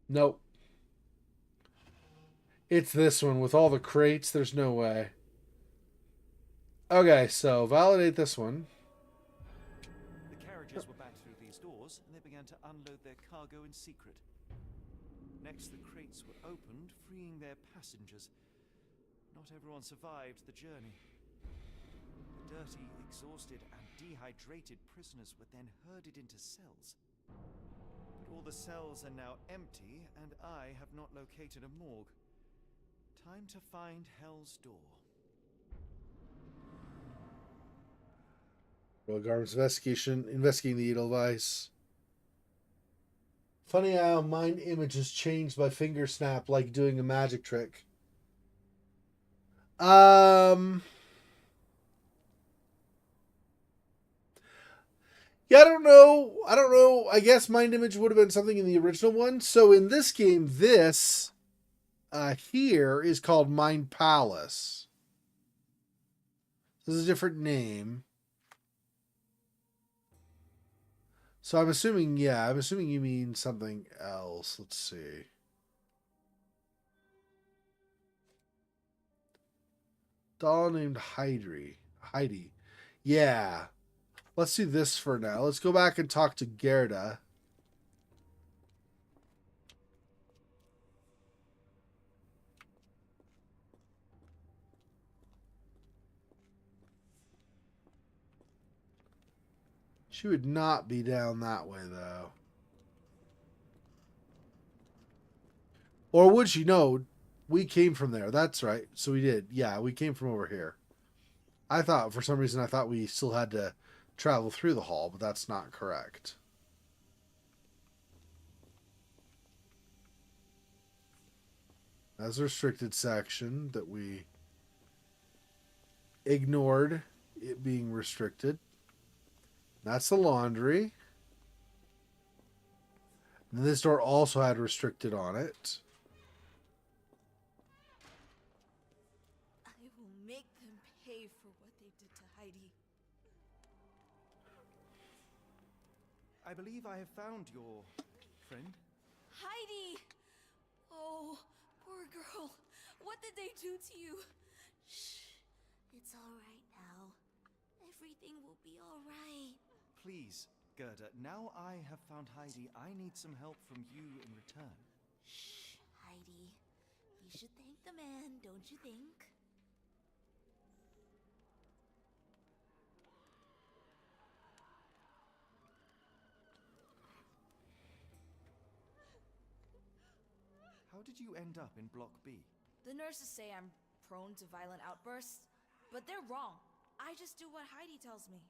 S1: Nope. It's this one with all the crates. There's no way. Okay, so validate this one.
S2: The carriages were back through these doors, and they began to unload their cargo in secret. Next, the crates were opened, freeing their passengers. Not everyone survived the journey. The dirty, exhausted, and dehydrated prisoners were then herded into cells. But all the cells are now empty, and I have not located a morgue. Time to find Hell's Door.
S1: Royal Guard's investigating the Edelweiss. Funny how mind image is changed by finger snap like doing a magic trick. Yeah, I don't know. I don't know. I guess mind image would have been something in the original one. So in this game, this here is called Mind Palace. This is a different name. So I'm assuming, yeah, I'm assuming you mean something else. Let's see. Doll named Heidi. Heidi. Yeah. Let's do this for now. Let's go back and talk to Gerda. She would not be down that way, though. Or would she? No, we came from there. That's right. So we did. Yeah, we came from over here. I thought, for some reason, I thought we still had to travel through the hall, but that's not correct. That's a restricted section that we ignored it being restricted. That's the laundry. And this door also had restricted on it.
S8: I will make them pay for what they did to Heidi.
S2: I believe I have found your friend.
S8: Heidi! Oh, poor girl. What did they do to you?
S9: Shh. It's all right now. Everything will be all right.
S2: Please, Gerda, now I have found Heidi, I need some help from you in return.
S9: Shh, Heidi. You should thank the man, don't you think?
S2: How did you end up in Block B?
S8: The nurses say I'm prone to violent outbursts, but they're wrong. I just do what Heidi tells me.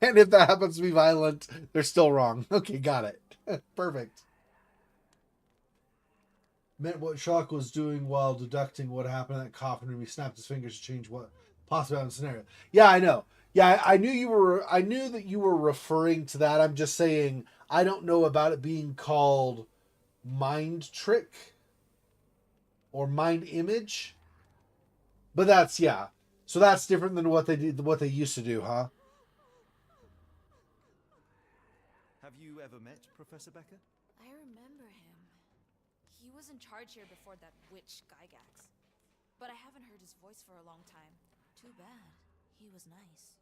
S1: And if that happens to be violent, they're still wrong. Okay, got it. Perfect. Meant what Sherlock was doing while deducting what happened in that coffin room. He snapped his fingers to change what possibly happened in the scenario. Yeah, I know. Yeah, I knew you were. I knew that you were referring to that. I'm just saying I don't know about it being called mind trick or mind image. But that's, yeah. So that's different than what they did, what they used to do, huh?
S2: Have you ever met Professor Becker?
S8: I remember him. He was in charge here before that witch Gygax. But I haven't heard his voice for a long time. Too bad. He was nice.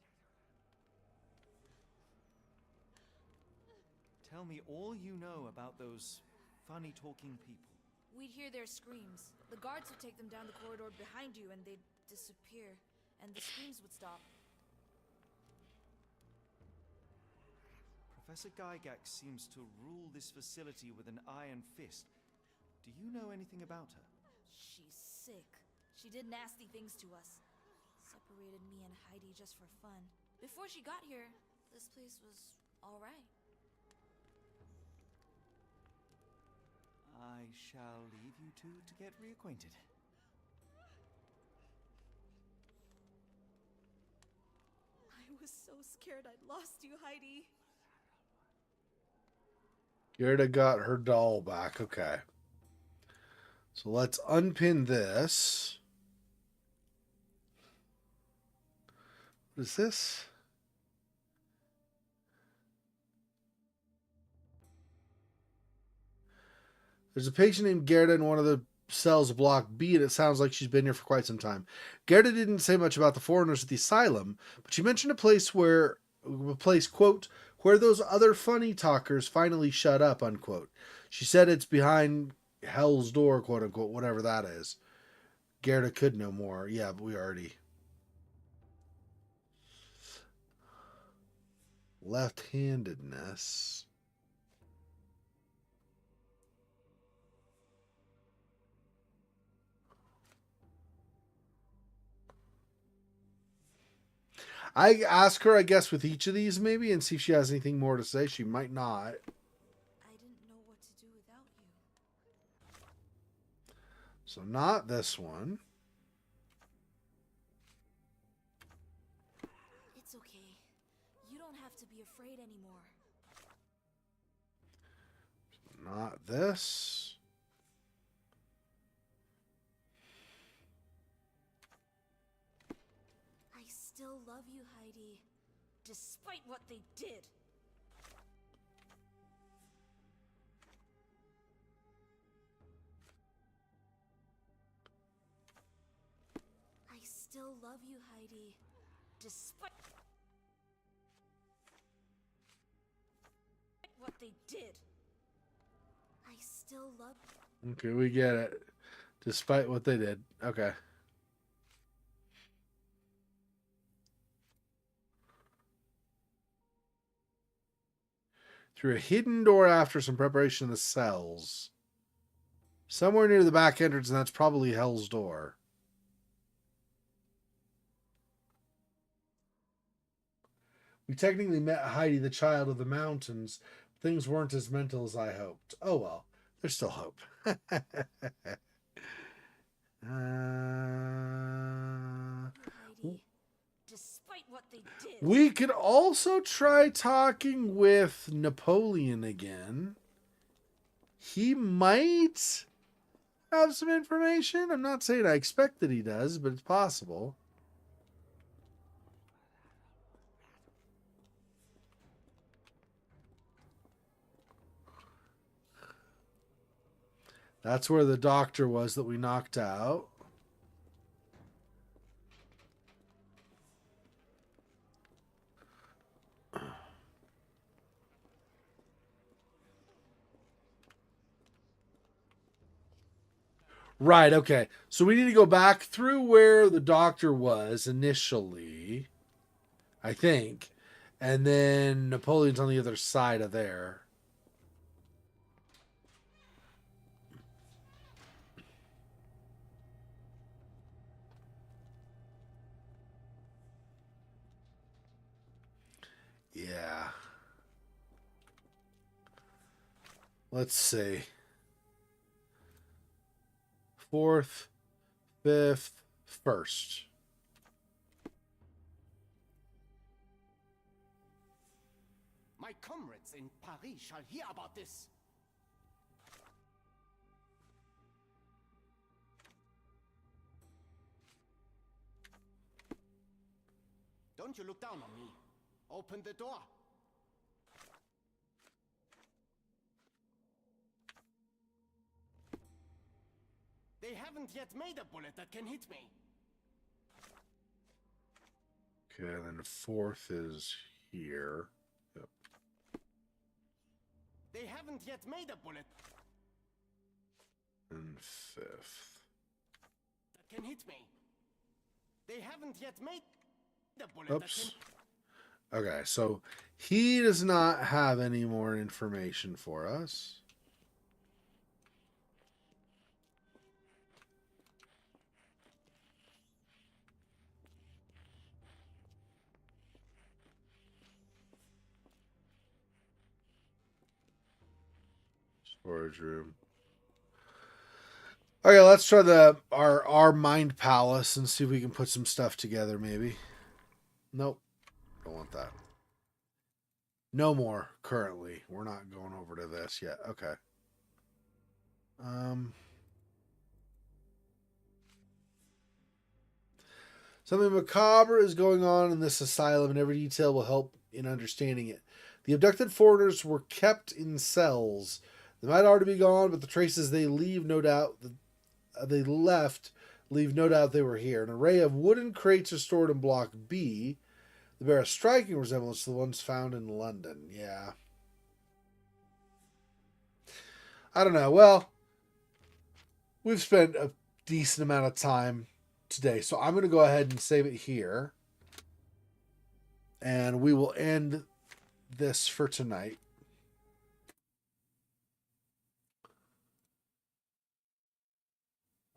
S2: Tell me all you know about those funny-talking people.
S8: We'd hear their screams. The guards would take them down the corridor behind you and they'd disappear. And the screams would stop.
S2: Professor Gygax seems to rule this facility with an iron fist. Do you know anything about her?
S8: She's sick. She did nasty things to us. Separated me and Heidi just for fun. Before she got here, this place was all right.
S2: I shall leave you two to get reacquainted.
S8: I was so scared I'd lost you, Heidi.
S1: Gerda got her doll back. Okay. So let's unpin this. What is this? There's a patient named Gerda in one of the cells of Block B, and it sounds like she's been here for quite some time. Gerda didn't say much about the foreigners at the asylum, but she mentioned a place, quote, where those other funny talkers finally shut up, unquote. She said it's behind Hell's Door, quote unquote, whatever that is. Gerda could know more. Yeah, but we already. Left-handedness. I ask her, I guess, with each of these maybe, and see if she has anything more to say. She might not.
S9: I
S1: So not this one.
S8: It's okay. You don't have to be afraid anymore.
S1: Not this.
S8: I still love you, Heidi. Despite what they did. I still love you, Heidi. Despite what they did. I still love.
S1: Okay, we get it. Despite what they did. Okay. Through a hidden door after some preparation of the cells. Somewhere near the back entrance, and that's probably Hell's Door. We technically met Heidi, the child of the mountains. Things weren't as mental as I hoped. Oh well, there's still hope.
S8: Heidi, despite what they did.
S1: We could also try talking with Napoleon again. He might have some information. I'm not saying I expect that he does, but it's possible. That's where the doctor was that we knocked out. Right, okay. So we need to go back through where the doctor was initially, I think. And then Napoleon's on the other side of there. Yeah. Let's see. 4th, 5th, 1st.
S6: My comrades in Paris shall hear about this. Don't you look down on me. Open the door. They haven't yet made a bullet that can hit me.
S1: Okay, and then the 4th is here. Yep.
S6: They haven't yet made a bullet
S1: And 5th.
S6: that can hit me. They haven't yet made a bullet
S1: Oops.
S6: that can...
S1: Okay, so he does not have any more information for us. Storage room. Okay, let's try our mind palace and see if we can put some stuff together, maybe. Nope. Don't want that. No more currently. We're not going over to this yet. Okay. Something macabre is going on in this asylum, and every detail will help in understanding it. The abducted foreigners were kept in cells. They might already be gone, but the traces they leave, no doubt, they left, leave no doubt they were here. An array of wooden crates are stored in Block B. They bear a striking resemblance to the ones found in London. Yeah. I don't know. Well, we've spent a decent amount of time today, so I'm going to go ahead and save it here. And we will end this for tonight.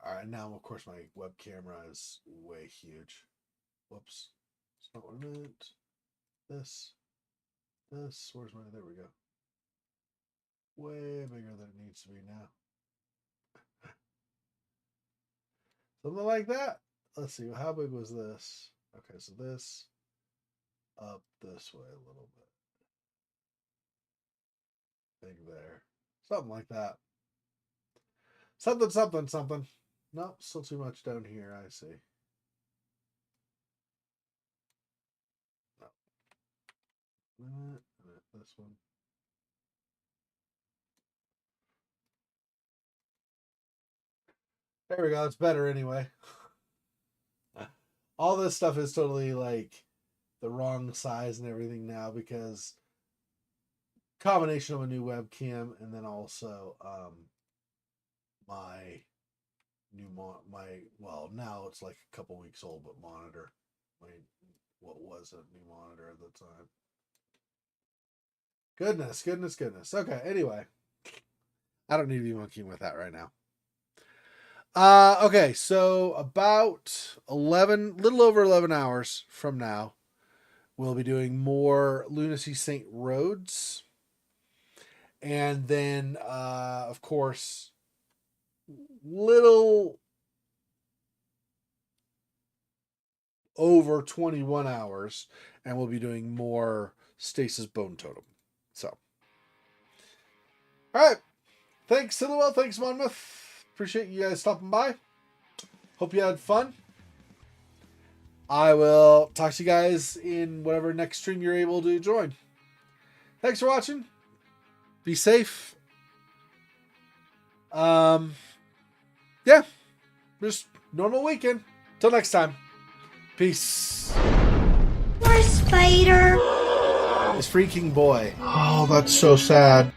S1: All right, now, of course, my web camera is way huge. Whoops. That's not what I meant. This. Where's my... There we go. Way bigger than it needs to be now. Something like that. Let's see, how big was this? Okay, so this up this way a little bit. Big there. Something like that. Something. Nope, still too much down here, I see. No. This one. There we go, it's better anyway. All this stuff is totally like the wrong size and everything now because combination of a new webcam and then also my new now it's like a couple weeks old, but monitor. What was a new monitor at the time? Goodness. Okay, anyway. I don't need to be monkeying with that right now. Okay, so about little over 11 hours from now, we'll be doing more Lunacy St. Rhodes. And then, of course, little over 21 hours, and we'll be doing more Stasis Bone Totem. So, all right. Thanks, Silhouette. Thanks, Monmouth. Appreciate you guys stopping by. Hope you had fun. I will talk to you guys in whatever next stream you're able to join. Thanks for watching. Be safe. Yeah. Just normal weekend. Till next time. Peace.
S9: Poor spider.
S1: This freaking boy. Oh, that's so sad.